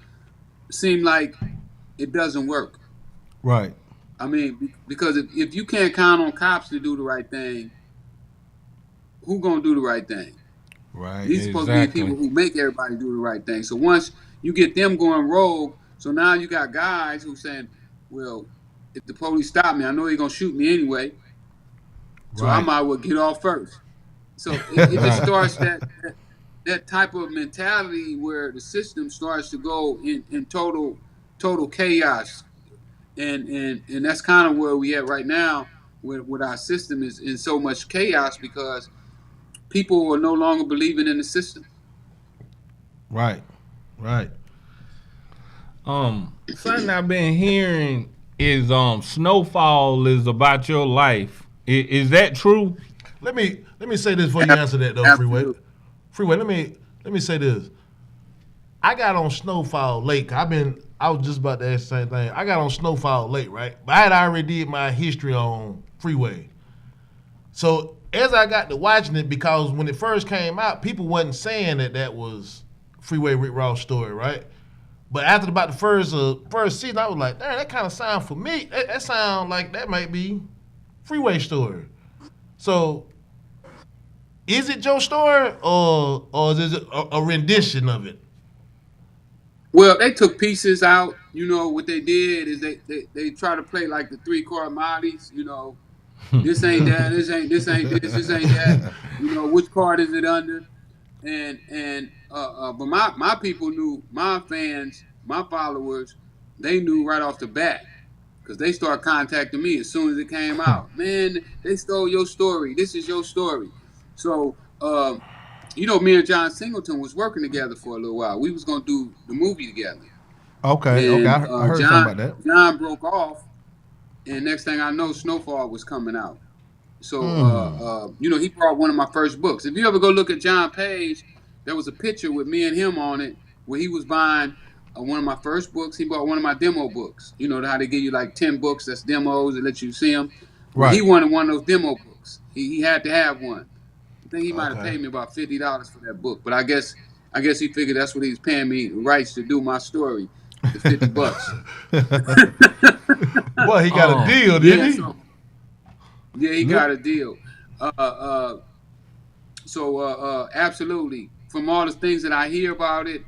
seem like it doesn't work.
Right.
I mean, because if you can't count on cops to do the right thing, who gonna do the right thing?
Right.
These supposed to be the
Exactly.
people who make everybody do the right thing. So once you get them going rogue, so now you got guys who saying, well, if the police stop me, I know they're gonna shoot me anyway. So I
Right.
might well get off first. So it just starts that type of mentality where the system starts to go in total chaos. And that's kind of where we at right now with our system is in so much chaos because people are no longer believing in the system.
Right. Right.
Something I've been hearing is snowfall is about your life. Is that true?
Let me say this before you answer that though, Freeway.
Absolutely.
Freeway, let me say this. I got on Snowfall late. I was just about to ask the same thing. I got on Snowfall late, right? But I had already did my history on Freeway. So as I got to watching it, because when it first came out, people wasn't saying that was Freeway Rick Ross story, right? But after about the first season, I was like, damn, that kind of sound for me. That sound like that might be Freeway story. So is it your story or is it a rendition of it?
Well, they took pieces out. You know what they did is they try to play like the three chord Mollies. You know, this ain't that, this ain't that. You know, which card is it under? But my people knew, my fans, my followers, they knew right off the bat because they started contacting me as soon as it came out. Man, they stole your story. This is your story. So, you know, me and John Singleton was working together for a little while. We was gonna do the movie together,
Okay.
and
I heard something about that.
John broke off, and next thing I know, Snowfall was coming out. So, you know, he brought one of my first books. If you ever go look at John Page, there was a picture with me and him on it where he was buying one of my first books. He bought one of my demo books. You know how they give you like 10 books that's demos and let you see them. Well, he
Right.
wanted one of those demo books. He had to have one. I think he might have
Okay.
paid me about $50 for that book, but I guess he figured that's what he was paying me rights to do my story, the $50.
Boy, he got a
Oh.
deal,
Yeah,
didn't he?
so yeah, he got a deal. Uh, uh, absolutely. From all the things that I hear about it,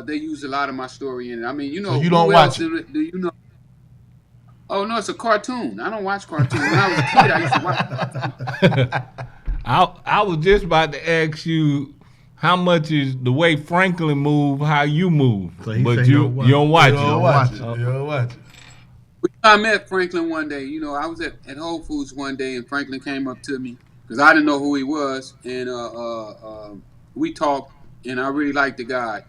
they use a lot of my story in it. I mean, you
So
know,
you don't
who else
watch it.
do you know? Oh no, it's a cartoon. I don't watch cartoons. When I was a kid, I used to watch cartoons.
I was just about to ask you how much is the way Franklin move, how you move,
So he
but
said he
you
don't watch
you don't
it.
watch
You
it.
don't watch it. You don't watch it.
I met Franklin one day. You know, I was at Whole Foods one day, and Franklin came up to me because I didn't know who he was, and we talked, and I really liked the guy.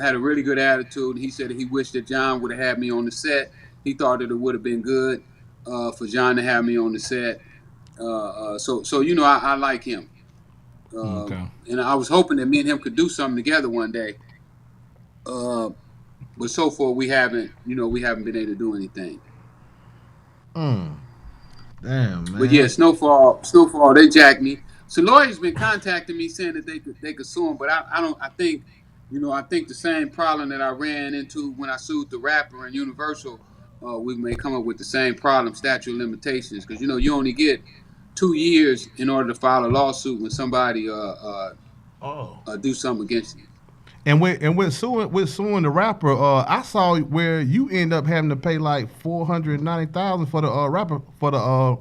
Had a really good attitude. He said he wished that John would have had me on the set. He thought that it would have been good for John to have me on the set. So you know, I like him,
Okay.
and I was hoping that me and him could do something together one day. Uh, but so far we haven't been able to do anything.
Damn,
But yeah,
man.
Snowfall, they jacked me. So lawyers been contacting me saying that they could sue him, but I don't. I think the same problem that I ran into when I sued the rapper and Universal, we may come up with the same problem, statute of limitations, because you only get 2 years in order to file a lawsuit when somebody
Oh.
do something against you.
And with suing the rapper, I saw where you end up having to pay like $490,000 for the rapper for the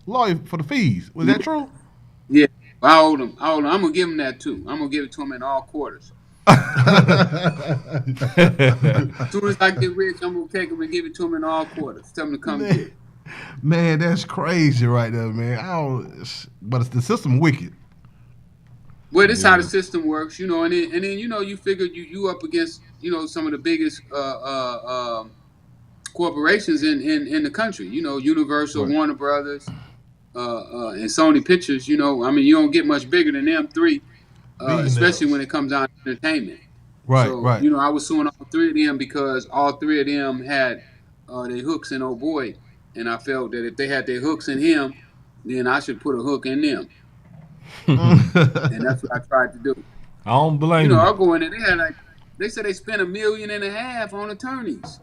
lawyer for the fees. Was that true?
Yeah, I owed him. I'm gonna give him that too. I'm gonna give it to him in all quarters. As soon as I get rich, I'm gonna take him and give it to him in all quarters. Tell him to come get
Man,
it.
man, that's crazy right there, man. But it's the system wicked.
Well, this is how the system works, and then you figure you up against some of the biggest corporations in the country. Universal,
Right.
Warner Brothers, and Sony Pictures. I mean, you don't get much bigger than them three, especially when
Billionaires.
it comes down to entertainment.
Right,
So
right.
I was suing all three of them because all three of them had their hooks in old boy, and I felt that if they had their hooks in him, then I should put a hook in them, and that's what I tried to do.
I don't blame
I'll
you.
go in there. They said they spent $1.5 million on attorneys.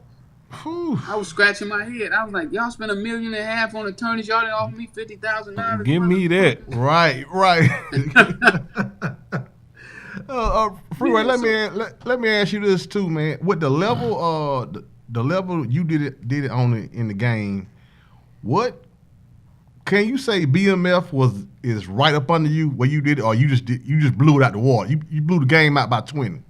Whew.
I was scratching my head. I was like, y'all spent $1.5 million on attorneys. Y'all didn't offer me $50,000.
Give me that.
Right, right. Freeway,
Yeah,
let me ask you this too, man. With the level you did it on in the game, what can you say BMF is right up under you where you did it, or you just blew it out the water? You blew the game out by 20.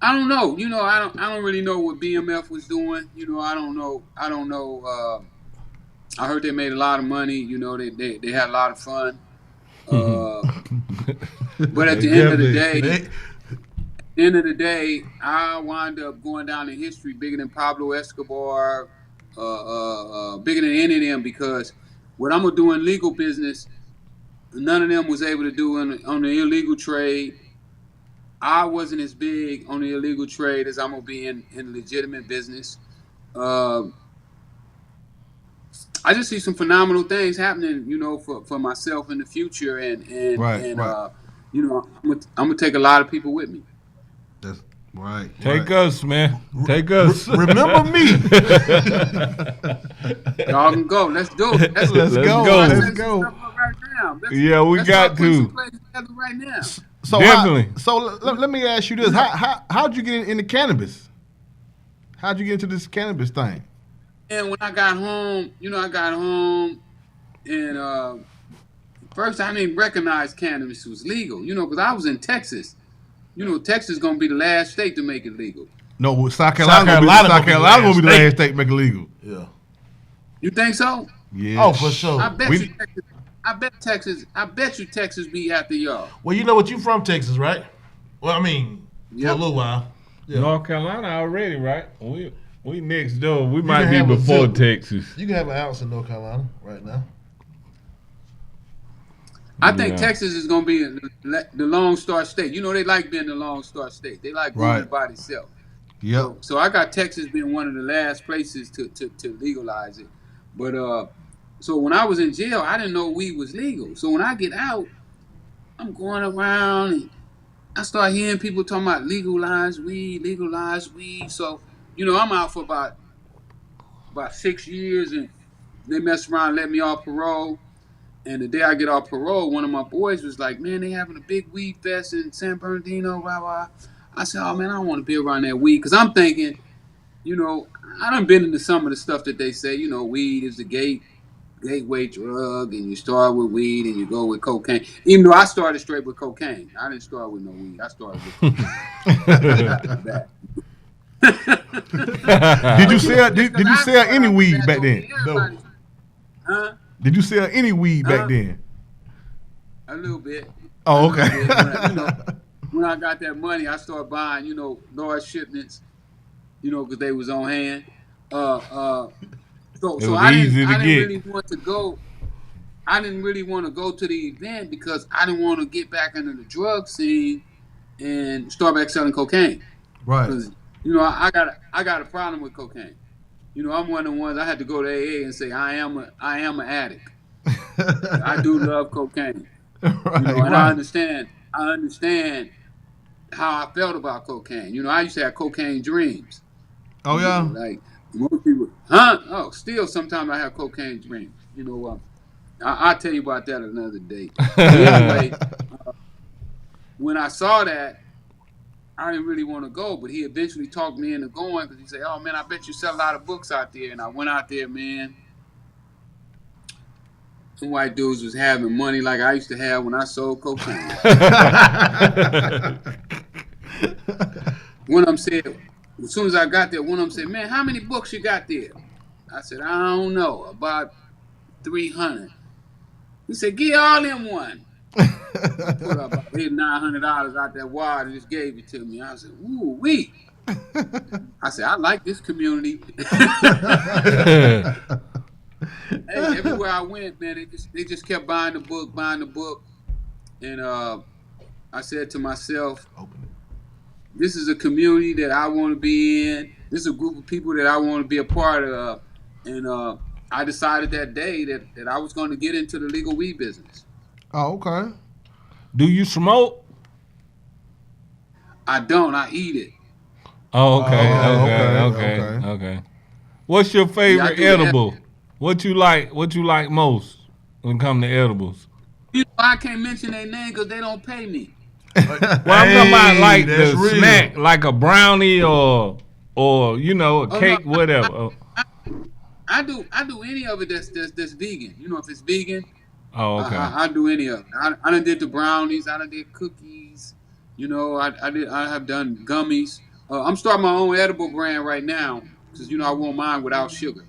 I don't know. I don't really know what BMF was doing. I don't know. I don't know. I heard they made a lot of money. They had a lot of fun. But at the end of the day,
They,
I wind up going down in history bigger than Pablo Escobar, bigger than any of them, because what I'm gonna do in legal business, none of them was able to do on the illegal trade. I wasn't as big on the illegal trade as I'm gonna be in legitimate business. Uh, I just see some phenomenal things happening, for myself in the future,
Right.
I'm gonna take a lot of people with me.
That's right.
Take
right.
us, man. Take us.
Remember me.
Y'all can go. Let's do it.
Let's
Let's
go.
go.
Let's
set some
go.
stuff up right now.
Yeah, we
let's
got
start putting some
to.
plays together right now.
So
Definitely.
Let me ask you this: how'd you get into cannabis? How'd you get into this cannabis thing?
And when I got home, and first I didn't recognize cannabis was legal, because I was in Texas. Texas gonna be the last state to make it legal.
No, South
Carolina
Carolina gonna be the
state.
last state to make it legal.
Yeah.
You think so?
Yeah.
Oh, for sure.
I bet you Texas be after y'all.
Well, you know what? You from Texas, right? Well, I mean, for a
Yep.
little while. Yeah.
North Carolina already, right? We next door. We
can
might be
have a
before
zip.
Texas.
You can have an ounce in North Carolina right now.
I think
Yeah.
Texas is gonna be the Lone Star State. They like being the Lone Star State. They like moving
Right.
by themselves.
Yep.
So I got Texas being one of the last places to legalize it. But so when I was in jail, I didn't know weed was legal. So when I get out, I'm going around and I start hearing people talking about legalize weed. So I'm out for about 6 years, and they messed around, and let me off parole. And the day I get off parole, one of my boys was like, "Man, they having a big weed fest in San Bernardino, blah blah." I said, "Oh man, I don't want to be around that weed," because I'm thinking, I done been into some of the stuff that they say. Weed is the gateway drug, and you start with weed and you go with cocaine. Even though I started straight with cocaine, I didn't start with no weed. I started with cocaine.
Did you sell any weed back then?
No.
Huh?
Did you sell any weed back
Huh?
then?
A little bit.
Oh, okay.
When I got that money, I started buying, large shipments, because they was on hand. So
was
I
easy to
didn't
get.
really want to go. I didn't really want to go to the event because I didn't want to get back into the drug scene and start back selling cocaine.
Right.
Because I got a problem with cocaine. I'm one of the ones I had to go to AA and say I am an addict. I do love cocaine.
Right.
And I understand how I felt about cocaine. I used to have cocaine dreams.
Oh yeah.
Like most people, huh? Oh, still sometimes I have cocaine dreams. I'll tell you about that another day. But anyway, when I saw that, I didn't really want to go, but he eventually talked me into going because he said, "Oh man, I bet you sell a lot of books out there." And I went out there, man. Some white dudes was having money like I used to have when I sold cocaine. One of them said, as soon as I got there, one of them said, "Man, how many books you got there?" I said, "I don't know, about 300. He said, "Give all them one." I put up about $800-900 out that wad and just gave it to me. I said, "Ooh, wee." I said, "I like this community." Hey, everywhere I went, man, they just kept buying the book. And I said to myself, this is a community that I want to be in. This is a group of people that I want to be a part of. And I decided that day that I was going to get into the legal weed business.
Oh, okay.
Do you smoke?
I don't. I eat it.
Oh, okay,
Oh,
okay. What's your favorite
Yeah, I do
edible? What you like most when it comes to edibles?
I can't mention their name because they don't pay me.
Well, I'm talking about like
that's
the
real.
snack, like a brownie or a cake,
no,
whatever.
I do any of it that's vegan. If it's vegan,
Oh, okay.
I do any of it. I done did the brownies. I done did cookies. I have done gummies. I'm starting my own edible brand right now because I want mine without sugar.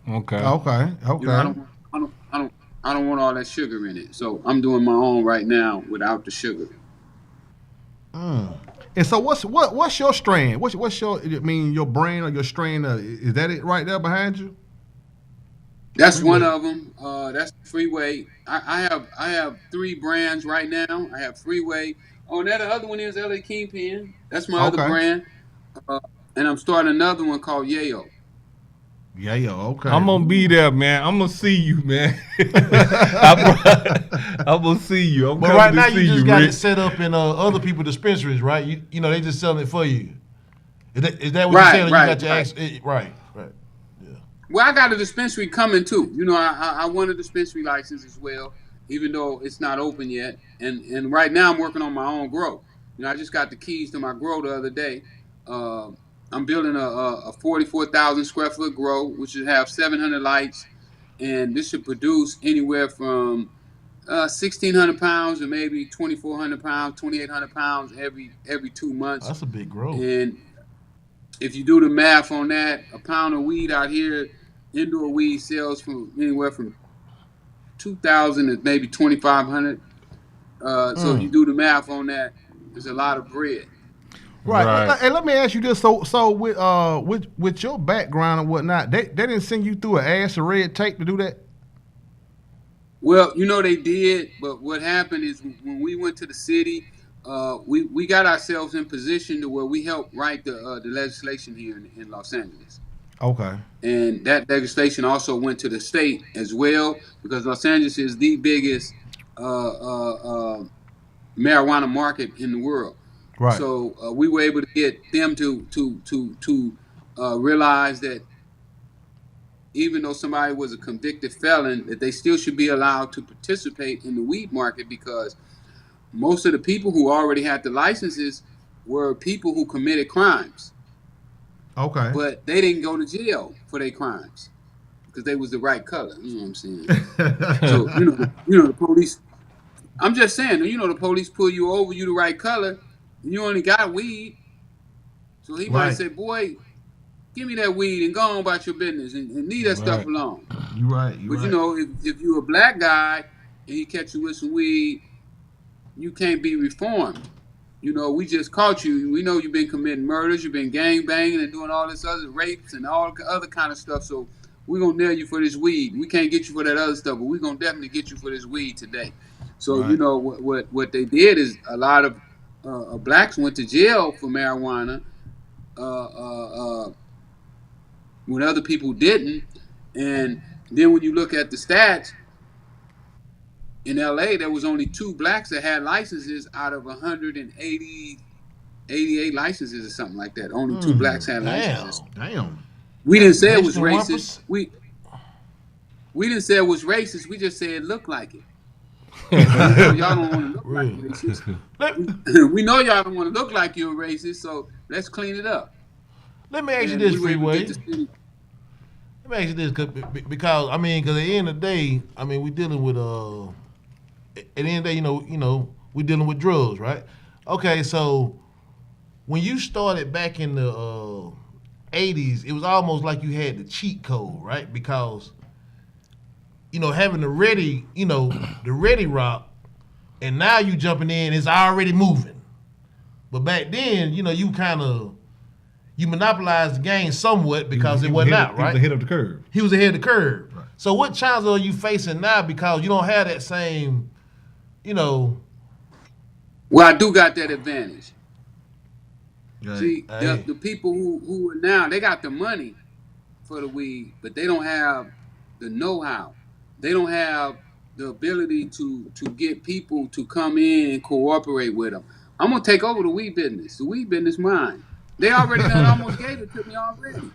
Okay.
Okay.
I don't want all that sugar in it. So I'm doing my own right now without the sugar.
And so what's your strain? What's your your brand or your strain? Is that it right there behind you?
That's one
Freeway.
of them. That's Freeway. I have three brands right now. I have Freeway. Oh, and that other one is LA Kingpin. That's my other
Okay.
brand. Uh, and I'm starting another one called Yayo.
Yeah, yeah, okay.
I'm gonna be
Ooh.
there, man. I'm gonna see you, man. I'm gonna see you. I'm
But
coming
right
to
now
see
you just
you,
got it
Rick.
set up in other people dispensaries, right? You know they just selling it for you. Is that what you're
Right,
saying? Or you
right,
got your
right.
right, right. Yeah.
Well, I got a dispensary coming too. I want a dispensary license as well, even though it's not open yet. And right now I'm working on my own grow. I just got the keys to my grow the other day. Uh, I'm building a 44,000 square foot grow, which should have 700 lights, and this should produce anywhere from 1,600 pounds to maybe 2,400 pounds, 2,800 pounds every 2 months.
That's a big growth.
And if you do the math on that, a pound of weed out here, indoor weed sells from anywhere from 2,000 to maybe 2,500. So if you
Mm.
do the math on that, there's a lot of bread.
Right.
Right.
And let me ask you this: so with your background and whatnot, they didn't send you through an ass of red tape to do that.
Well, they did, but what happened is when we went to the city, we got ourselves in position to where we helped write the legislation here in Los Angeles.
Okay.
And that legislation also went to the state as well because Los Angeles is the biggest marijuana market in the world.
Right.
So we were able to get them to realize that even though somebody was a convicted felon, that they still should be allowed to participate in the weed market because most of the people who already had the licenses were people who committed crimes,
Okay.
but they didn't go to jail for their crimes because they was the right color. You know what I'm saying? So the police. I'm just saying, the police pull you over, you the right color, and you only got weed. So he might
Right.
say, boy, give me that weed and go on about your business and leave that stuff
Right.
alone.
You right. You
But
right.
if you're a black guy and he catch you with some weed, you can't be reformed. We just caught you. We know you've been committing murders, you've been gang banging and doing all this other rapes and all other kind of stuff. So we're gonna nail you for this weed. We can't get you for that other stuff, but we're gonna definitely get you for this weed today. So
Right.
what they did is a lot of blacks went to jail for marijuana uh, uh, uh, when other people didn't. And then when you look at the stats in LA, there was only two blacks that had licenses out of 188 licenses or something like that. Only two blacks had licenses.
Damn.
Damn.
We didn't say it
Less
was
than
racist.
1%.
We didn't say it was racist. We just said it looked like it. We know y'all don't want to look like
Really?
racist.
Let,
We know y'all don't want to look like you're racist, so let's clean it up.
let me ask you
And
this,
we were able to
Freeway.
get the city.
Let me ask you this, because at the end of the day, we dealing with at the end of the day, we dealing with drugs, right? Okay, so when you started back in the '80s, it was almost like you had the cheat code, right? Because having the ready rock, and now you jumping in, it's already moving. But back then, you kind of you monopolized the game somewhat because it wasn't out,
He was
right?
ahead of the curve.
He was ahead of the curve.
Right.
So what challenges are you facing now because you don't have that same, you know,
Well, I do got that advantage.
Right.
See, the,
hey,
the people who are now, they got the money for the weed, but they don't have the know-how. They don't have the ability to get people to come in and cooperate with them. I'm gonna take over the weed business. The weed business mine. They already done almost gave it to me already.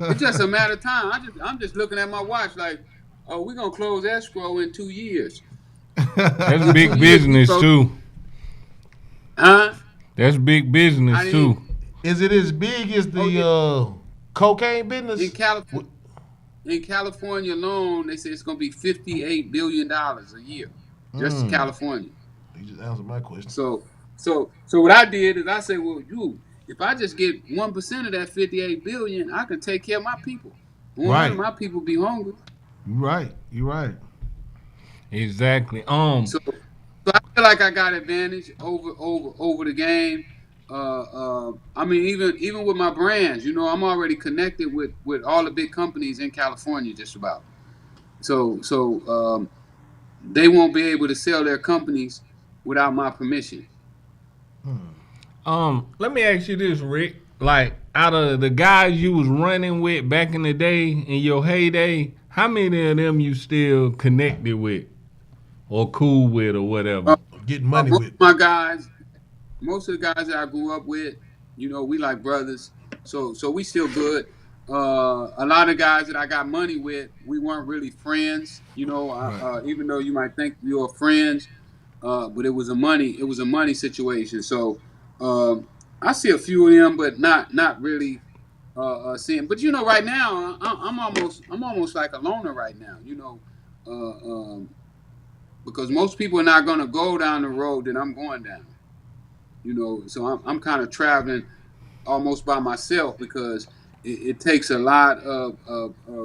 It's just a matter of time. I'm just looking at my watch like, oh, we're gonna close escrow in 2 years.
That's
In
big
2 years, we
business
close.
too.
Huh?
That's big
I
business
didn't.
too.
is it as big as
Oh yeah.
the cocaine
In
business?
California, in California alone, they say it's gonna be $58 billion a year, just in California.
You just answered my question.
So what I did is I said, well, if I just get 1% of that 58 billion, I can take care of my people. None of
Right.
my people be hungry.
You right. You right.
Exactly.
So I feel like I got advantage over the game. I mean, even with my brands, I'm already connected with all the big companies in California, just about. So they won't be able to sell their companies without my permission.
Let me ask you this, Rick. Like, out of the guys you was running with back in the day, in your heyday, how many of them you still connected with, or cool with, or
Uh,
whatever?
Getting money
Most
with.
of my guys, most of the guys that I grew up with, we like brothers, so we still good. A lot of guys that I got money with, we weren't really friends.
Right.
Even though you might think you're friends, but it was a money situation. So I see a few of them, but not really seeing. But right now I'm almost like a loner right now. Because most people are not going to go down the road that I'm going down. So I'm kind of traveling almost by myself because it takes a lot of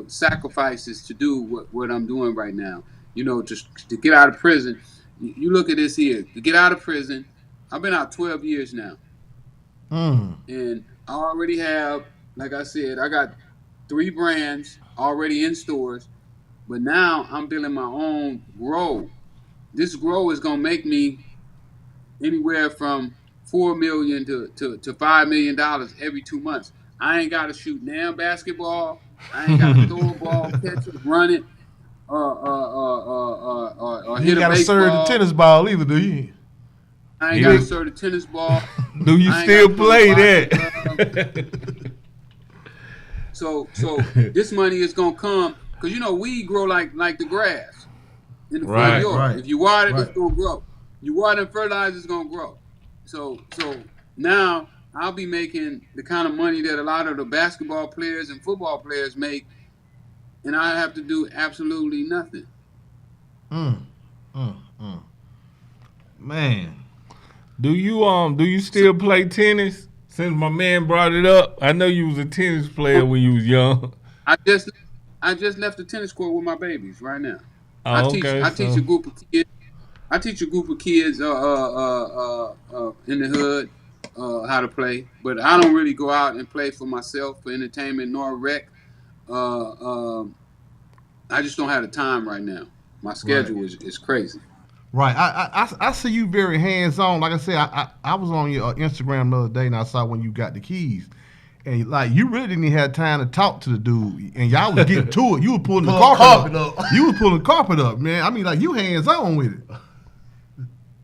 sacrifices to do what I'm doing right now. To get out of prison. You look at this here. To get out of prison, I've been out 12 years now,
Mm.
and I already have, like I said, I got 3 brands already in stores. But now I'm building my own grow. This grow is gonna make me anywhere from 4 million to $5 million every 2 months. I ain't got to shoot damn basketball. I ain't got to throw a ball, catch it, run it, or
You
hit
ain't
a
got to serve the
baseball.
tennis ball either, do you?
I ain't got to
Rick,
serve the tennis ball.
do you
I ain't got
still
to throw the
play
boxing glove.
that?
So this money is gonna come because weed grow like the grass in the front
Right.
Right,
yard.
right,
If you water it, it's
right.
gonna grow. You water and fertilize, it's gonna grow. So now I'll be making the kind of money that a lot of the basketball players and football players make, and I have to do absolutely nothing.
Mm, mm. Man.
Do you
So
still play tennis? Since my man brought it up, I know you was a tennis player when you was young.
I just I just left the tennis court with my babies right now. I
Oh,
teach
okay.
I teach
So
a group of kids. I teach a group of kids in the hood how to play, but I don't really go out and play for myself for entertainment nor rec. Uh, um, I just don't have the time right now. My
Right.
schedule is crazy.
Right. I see you very hands on. Like I said, I was on your Instagram the other day and I saw when you got the keys. And like you really didn't even have time to talk to the dude, and y'all was getting to it. You was pulling the
Pull
carpet
carpet
up.
up.
You was pulling the carpet up, man. I mean, like you hands on with it.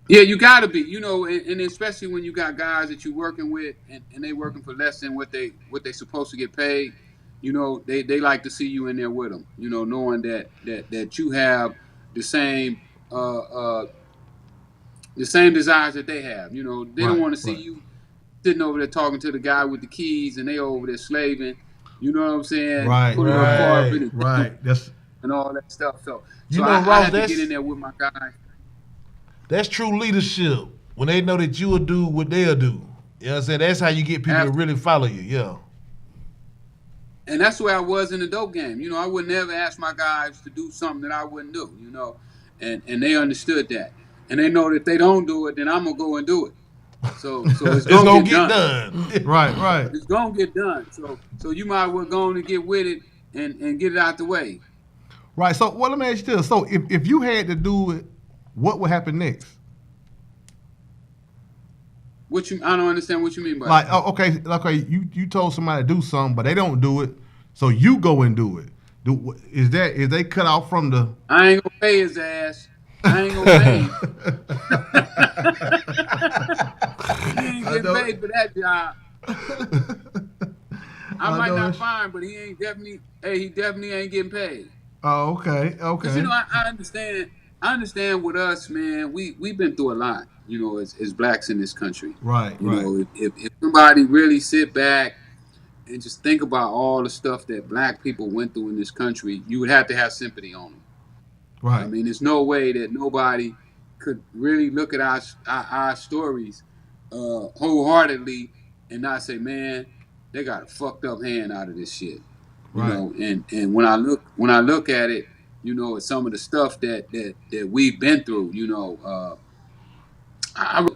Yeah, you gotta be, and especially when you got guys that you working with, and they working for less than what they supposed to get paid. They like to see you in there with them. Knowing that you have the same uh, uh, the same desires that they have. They don't
Right,
want to see
right,
you sitting over there talking to the guy with the keys, and they over there slaving. You know what I'm saying?
right,
Pulling up
right,
carpet
Right.
and
right. That's
and all that stuff. So
You
so
know,
I
Ross,
had to get in
that's
there with my guys.
that's true leadership. When they know that you will do what they'll do. You know what I'm saying? That's how you get people to really follow you. Yeah.
And that's where I was in the dope game. I would never ask my guys to do something that I wouldn't do. And they understood that, and they know that if they don't do it, then I'm gonna go and do it. So it's
It's
gonna
gonna
get
get
done.
done.
right, right,
It's gonna get done. So you might well go on and get with it and get it out the way.
right. So, well, let me ask you this: so, if you had to do it, what would happen next?
I don't understand what you mean by
Like,
that.
okay, you told somebody to do something, but they don't do it, so you go and do it. Is they cut off from the?
I ain't gonna pay his ass. I ain't gonna pay him. He ain't
I
getting
know.
paid for that job. I
I
might
know.
not find, but he definitely ain't getting paid.
Oh, okay,
Because
okay.
I understand. I understand with us, man. We've been through a lot. As blacks in this country.
Right, right,
If somebody really sit back and just think about all the stuff that black people went through in this country, you would have to have sympathy on them. I
right,
mean, there's no way that nobody could really look at our stories wholeheartedly and not say, man, they got a fucked up hand out of this shit.
right,
And when I look at it, at some of the stuff that we've been through, I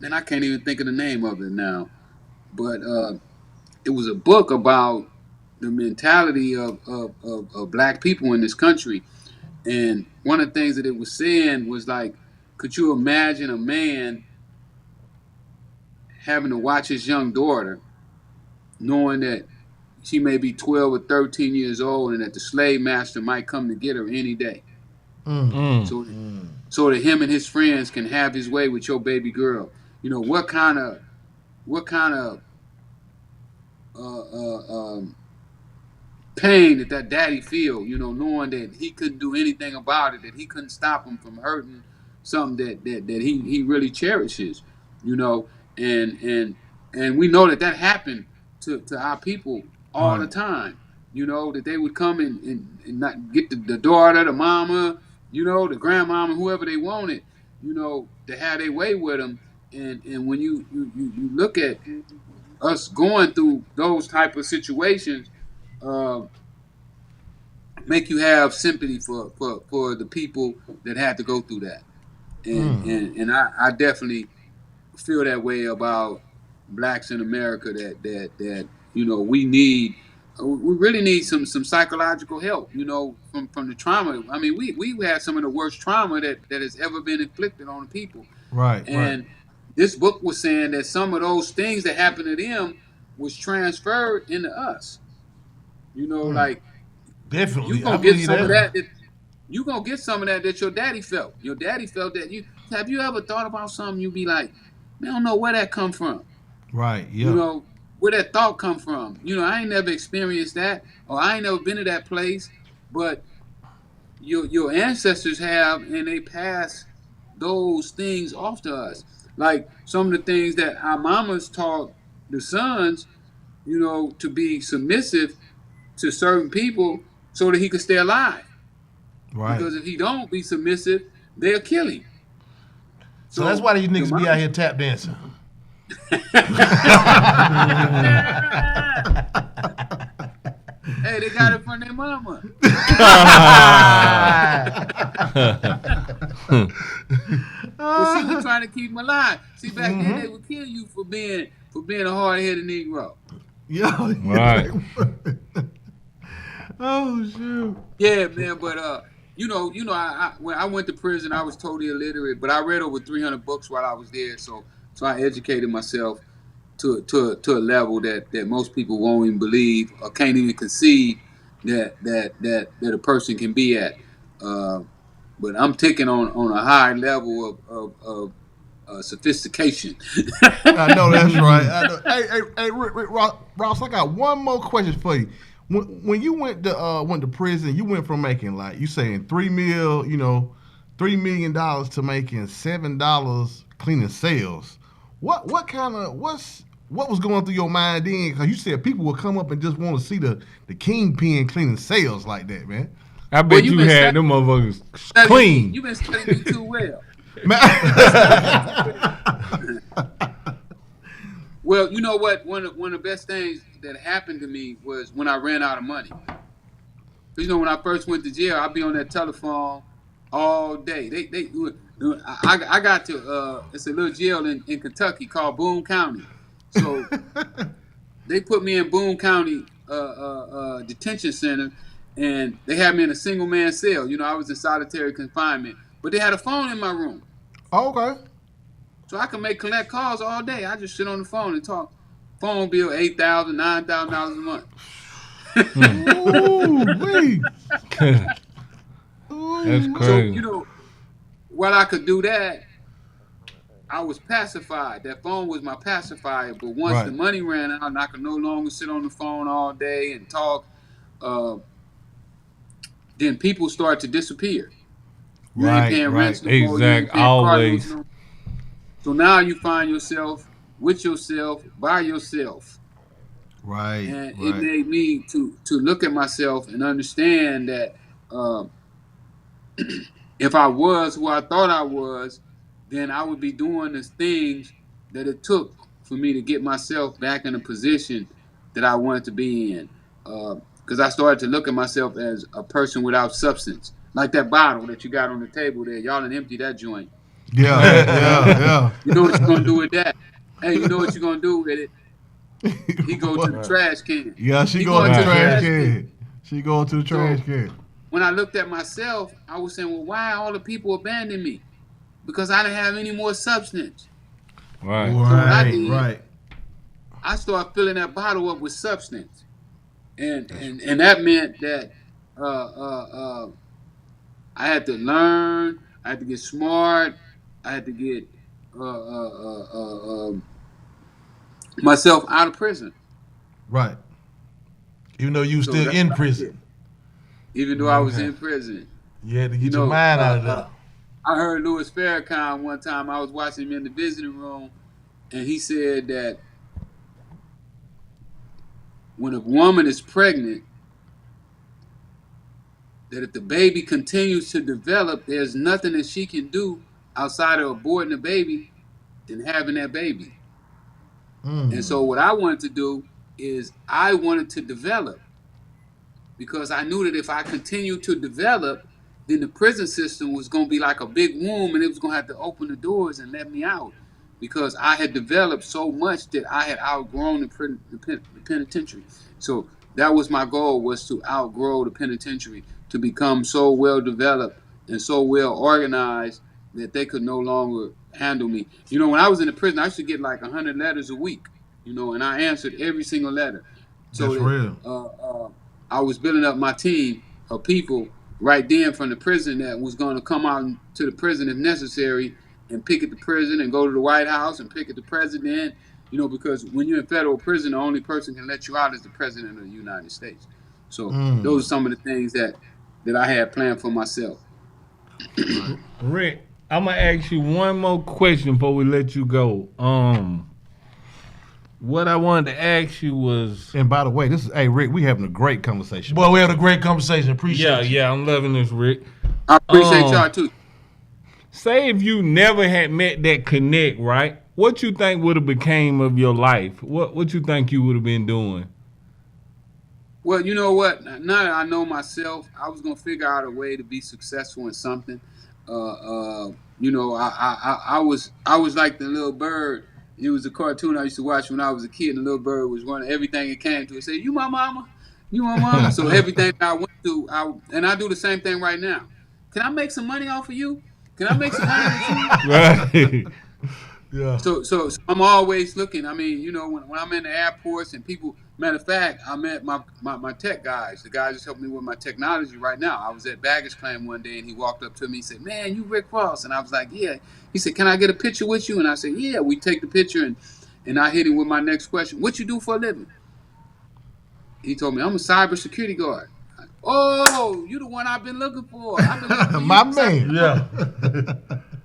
and I can't even think of the name of it now, but it was a book about the mentality of black people in this country. And one of the things that it was saying was like, could you imagine a man having to watch his young daughter, knowing that she may be 12 or 13 years old and that the slave master might come to get her any day?
Mm.
So that him and his friends can have his way with your baby girl. You know, what kind of uh, uh, um, pain that daddy feel, you know, knowing that he couldn't do anything about it, that he couldn't stop him from hurting something that he really cherishes, you know, and we know that happened to our people all the time, you know, that they would come and not get the daughter, the mama, you know, the grandmama, whoever they wanted, you know, to have their way with them. And when you look at us going through those type of situations, uh, make you have sympathy for the people that had to go through that. And I definitely feel that way about blacks in America, that you know, we really need some psychological help, you know, from the trauma. I mean, we had some of the worst trauma that has ever been inflicted on the people.
Right.
And this book was saying that some of those things that happened to them was transferred into us. You know, like you
Definitely, I
gonna get
believe
some of
that.
that you gonna get some of that your daddy felt. Your daddy felt that. You have you ever thought about something? You be like, man, I don't know where that come from.
Right. Yeah.
You know, where that thought come from. You know, I ain't never experienced that, or I ain't never been to that place, but your ancestors have, and they pass those things off to us. Like some of the things that our mamas taught the sons, you know, to be submissive to certain people so that he could stay alive.
Right.
Because if he don't be submissive, they'll kill him.
So that's why these
the
niggas be out here tap dancing.
Hey, they got it from their mama. But she was trying to keep him alive. See, back then they would kill you for being a hard-headed Negro.
Yeah.
Right.
Oh shoot.
Yeah, man. But when I went to prison, I was totally illiterate, but I read over 300 books while I was there. So I educated myself to a level that most people won't even believe or can't even conceive that a person can be at. But I'm ticking on a high level of sophistication.
I know that's right. I know. Hey, Rick Ross, I got one more question for you. When you went to prison, you went from making, like you saying, $3 million to making $7 cleaning cells. What was going through your mind then? Because you said people would come up and just want to see the Kingpin cleaning cells like that, man.
I bet you had them motherfuckers clean.
You've been studying me too well. Well, you know what? One of the best things that happened to me was when I ran out of money. Because, you know, when I first went to jail, I'd be on that telephone all day. I got to it's a little jail in Kentucky called Boone County. So they put me in Boone County detention center, and they had me in a single man cell. You know, I was in solitary confinement, but they had a phone in my room.
Oh, okay.
So I can collect calls all day. I just sit on the phone and talk. Phone bill $8,000, $9,000 a month.
That's crazy.
So, you know, while I could do that, I was pacified. That phone was my pacifier. But once the money ran out and I could no longer sit on the phone all day and talk, then people start to disappear. You ain't paying rent no more.
Exactly. Always.
No. So now you find yourself with yourself, by yourself.
Right.
And it made me to look at myself and understand that if I was who I thought I was, then I would be doing the things that it took for me to get myself back in a position that I wanted to be in. Because I started to look at myself as a person without substance. Like that bottle that you got on the table there. Y'all done empty that joint.
Yeah.
You know what you're going to do with that? Hey, you know what you're going to do with it? He go to the trash can.
Yeah, she
He
going to the trash
can.
can. She going to the trash can.
When I looked at myself, I was saying, well, why all the people abandoned me? Because I didn't have any more substance.
Right.
So what I did,
Right.
I started filling that bottle up with substance, and that meant that I had to learn, I had to get smart, I had to get myself out of prison.
Right.
Even though you
So
still
that's
in
what I
prison,
did. Even though I was
Okay.
in prison.
you had to
You
get your
know,
mind out of there.
I heard Louis Farrakhan one time. I was watching him in the visiting room, and he said that when a woman is pregnant, that if the baby continues to develop, there's nothing that she can do outside of aborting the baby than having that baby. And so what I wanted to do is I wanted to develop, because I knew that if I continued to develop, then the prison system was going to be like a big womb, and it was going to have to open the doors and let me out, because I had developed so much that I had outgrown the penitentiary. So that was my goal, was to outgrow the penitentiary, to become so well developed and so well organized that they could no longer handle me. You know, when I was in the prison, I used to get like 100 letters a week, you know, and I answered every single letter. So
That's
that,
real.
I was building up my team of people right then from the prison that was going to come out to the prison if necessary and picket the prison and go to the White House and picket the president, you know, because when you're in federal prison, the only person can let you out is the president of the United States. So those are some of the things that I had planned for myself.
Rick, I'm gonna ask you one more question before we let you go. What I wanted to ask you was,
And by the way, this is Rick. We having a great conversation.
Boy, we had a great conversation. Appreciate you.
I'm loving this, Rick.
I appreciate y'all too.
Say if you never had met that connect, right? What you think would have became of your life? What you think you would have been doing?
Well, you know what? Now that I know myself, I was gonna figure out a way to be successful in something. You know, I was like the little bird. It was a cartoon I used to watch when I was a kid. And the little bird was running everything it came to. It said, "You my mama, you my mama." So everything I went to, and I do the same thing right now. Can I make some money off of you? Can I make some money with you?
Right.
Yeah.
So I'm always looking. I mean, you know, when I'm in the airports and people, matter of fact, I met my tech guys, the guys that's helping me with my technology right now. I was at baggage claim one day and he walked up to me and said, "Man, you Rick Ross." And I was like, "Yeah." He said, "Can I get a picture with you?" And I said, "Yeah." We take the picture and I hit him with my next question. "What you do for a living?" He told me, "I'm a cybersecurity guard." "Oh, you the one I've been looking for. I've been looking for you."
My man.
Yeah.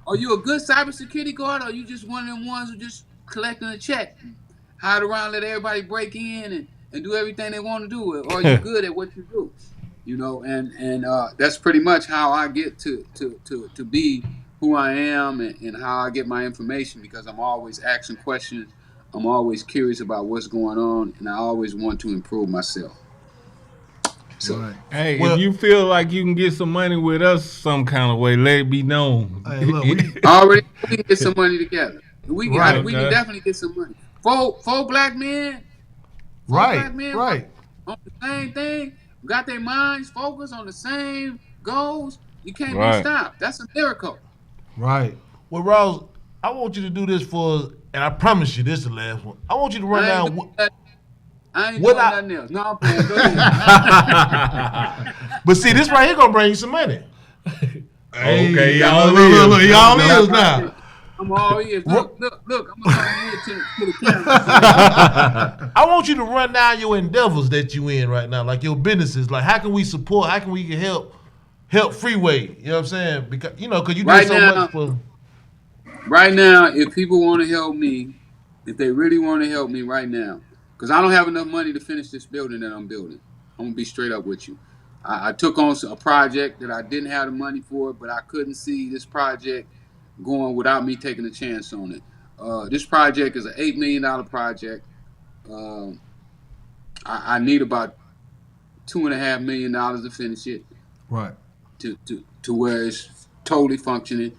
Are you a good cybersecurity guard, or are you just one of them ones who just collecting a check, hide around, let everybody break in and do everything they want to do? Or are you good at what you do? You know, and that's pretty much how I get to be who I am and how I get my information, because I'm always asking questions. I'm always curious about what's going on, and I always want to improve myself. So,
Right.
Hey,
Well-
if you feel like you can get some money with us some kind of way, let it be known.
Hey, look, we
already we can get some money together. We
Right,
we
okay.
can definitely get some money. Four black men.
right,
Black men
right.
on the same thing, got their minds focused on the same goals. You can't
Right.
be stopped. That's a miracle.
Right.
Well, Ross, I want you to do this for us, and I promise you this is the last one. I want you to run
I ain't
down.
doing that- I ain't
what
doing
I-
nothing else. No, I'm playing. Go ahead.
But see, this right here gonna bring you some money.
Okay,
y'all
y'all
look,
is.
y'all is now.
I'm all ears. Look. I'm gonna turn here to the camera.
I want you to run down your endeavors that you in right now, like your businesses. Like, how can we support? How can we help Freeway? You know what I'm saying? Because you do
Right
so
now-
much for.
Right now, if people want to help me, if they really want to help me right now, because I don't have enough money to finish this building that I'm building. I'm going to be straight up with you. I took on a project that I didn't have the money for, but I couldn't see this project going without me taking a chance on it. This project is an $8 million project. I need about $2.5 million to finish it
Right.
to where it's totally functioning.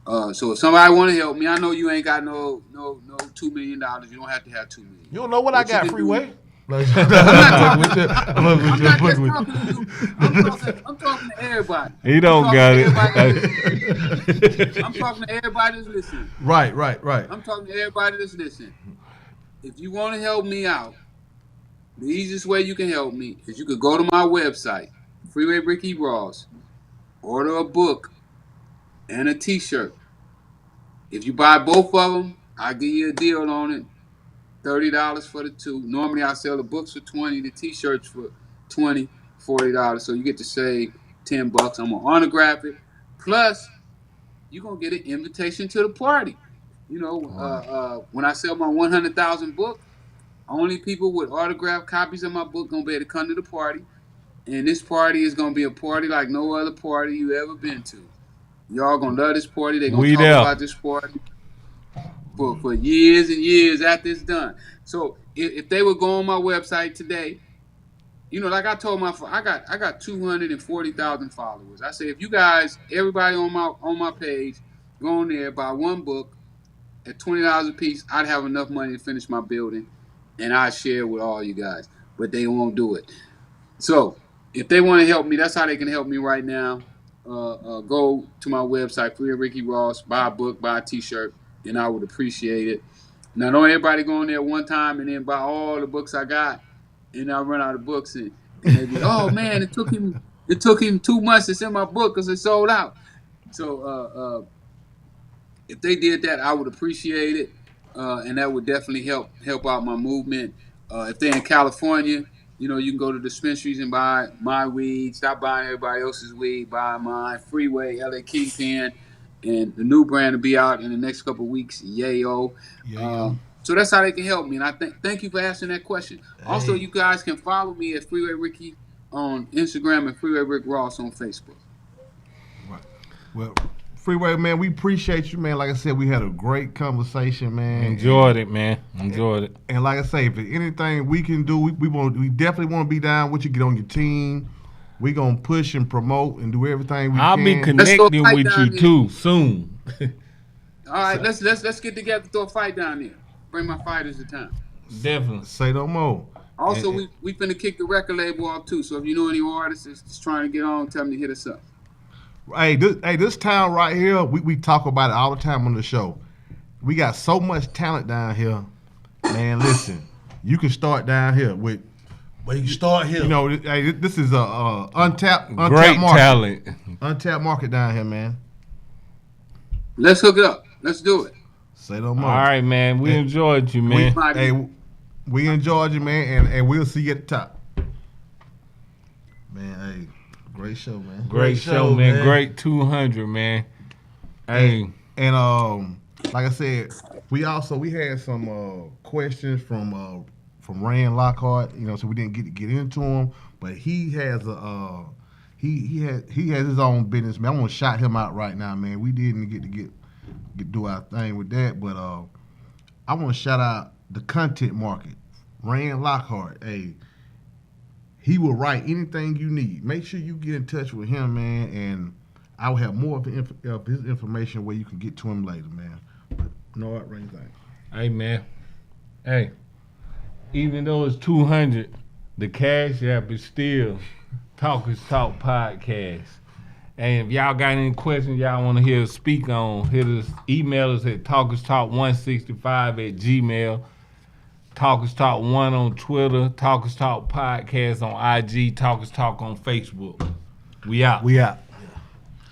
So if somebody want to help me, I know you ain't got no $2 million. You don't have to have $2 million.
You don't know what I got,
you can
Freeway.
I'm
I'm
not just
fucking with
talking to you. I'm talking to everybody.
He don't got it.
I'm talking to everybody that's listening.
Right.
I'm talking to everybody that's listening. If you want to help me out, the easiest way you can help me is you could go to my website, Freeway Ricky Ross, order a book and a T-shirt. If you buy both of them, I'll give you a deal on it. $30 for the two. Normally I sell the books for $20, the T-shirts for $20, $40. So you get to save $10. I'm gonna autograph it. Plus, you're gonna get an invitation to the party. When I sell my 100,000 book, only people with autographed copies of my book gonna be able to come to the party. And this party is gonna be a party like no other party you ever been to. Y'all gonna love this party. They gonna talk about this party for years and years after it's done. So if they would go on my website today, like I told I got 240,000 followers. I say if you guys, everybody on my page, go on there, buy one book at $20 a piece, I'd have enough money to finish my building, and I'd share with all you guys. But they won't do it. So if they want to help me, that's how they can help me right now. Go to my website, Freeway Ricky Ross, buy a book, buy a T-shirt, and I would appreciate it. Now, don't everybody go in there one time and then buy all the books I got, and I run out of books, and they be, oh man, it took him 2 months to send my book because it sold out. So if they did that, I would appreciate it, and that would definitely help out my movement. If they're in California, you can go to dispensaries and buy my weed. Stop buying everybody else's weed. Buy mine. Freeway, LA Kingpin, and the new brand will be out in the next couple of weeks. Yayo. So that's how they can help me. And I thank you for asking that question. Hey. Also, you guys can follow me at Freeway Ricky on Instagram and Freeway Rick Ross on Facebook.
Right. Well, Freeway, man, we appreciate you, man. Like I said, we had a great conversation, man.
Enjoyed it, man. Enjoyed it.
And like I say, if there's anything we can do, we definitely want to be down with you. Get on your team. We gonna push and promote and do everything we can.
I'll be connecting with you too soon.
All right, let's get together, throw a fight down there. Bring my fighters to town.
Definitely.
Say no more.
Also, we finna kick the record label off too. So if you know any artists that's trying to get on, tell them to hit us up.
Hey, this town right here, we talk about it all the time on the show. We got so much talent down here, man. Listen, you can start down here with.
But you start here.
Hey, this is a untapped
great
market.
Talent.
Untapped market down here, man.
Let's hook it up. Let's do it.
Say no more.
All right, man. We enjoyed you, man.
We enjoyed you, man, and we'll see you at the top. Man, hey, great show, man.
Great show, man. Great 200, man. Hey.
And like I said, we had some questions from Rand Lockhart, so we didn't get into him, but he has he has his own business, man. I'm gonna shout him out right now, man. We didn't get to do our thing with that, but I want to shout out the content market, Rand Lockhart. Hey, he will write anything you need. Make sure you get in touch with him, man, and I will have more of his information where you can get to him later, man. But no outrage thing.
Hey, man. Hey, even though it's 200, the Cash App is still Talkers Talk Podcast. And if y'all got any questions y'all want to hear us speak on, hit us, email us at talkerstalk165@gmail. Talkers Talk 1 on Twitter, Talkers Talk Podcast on IG, Talkers Talk on Facebook. We out.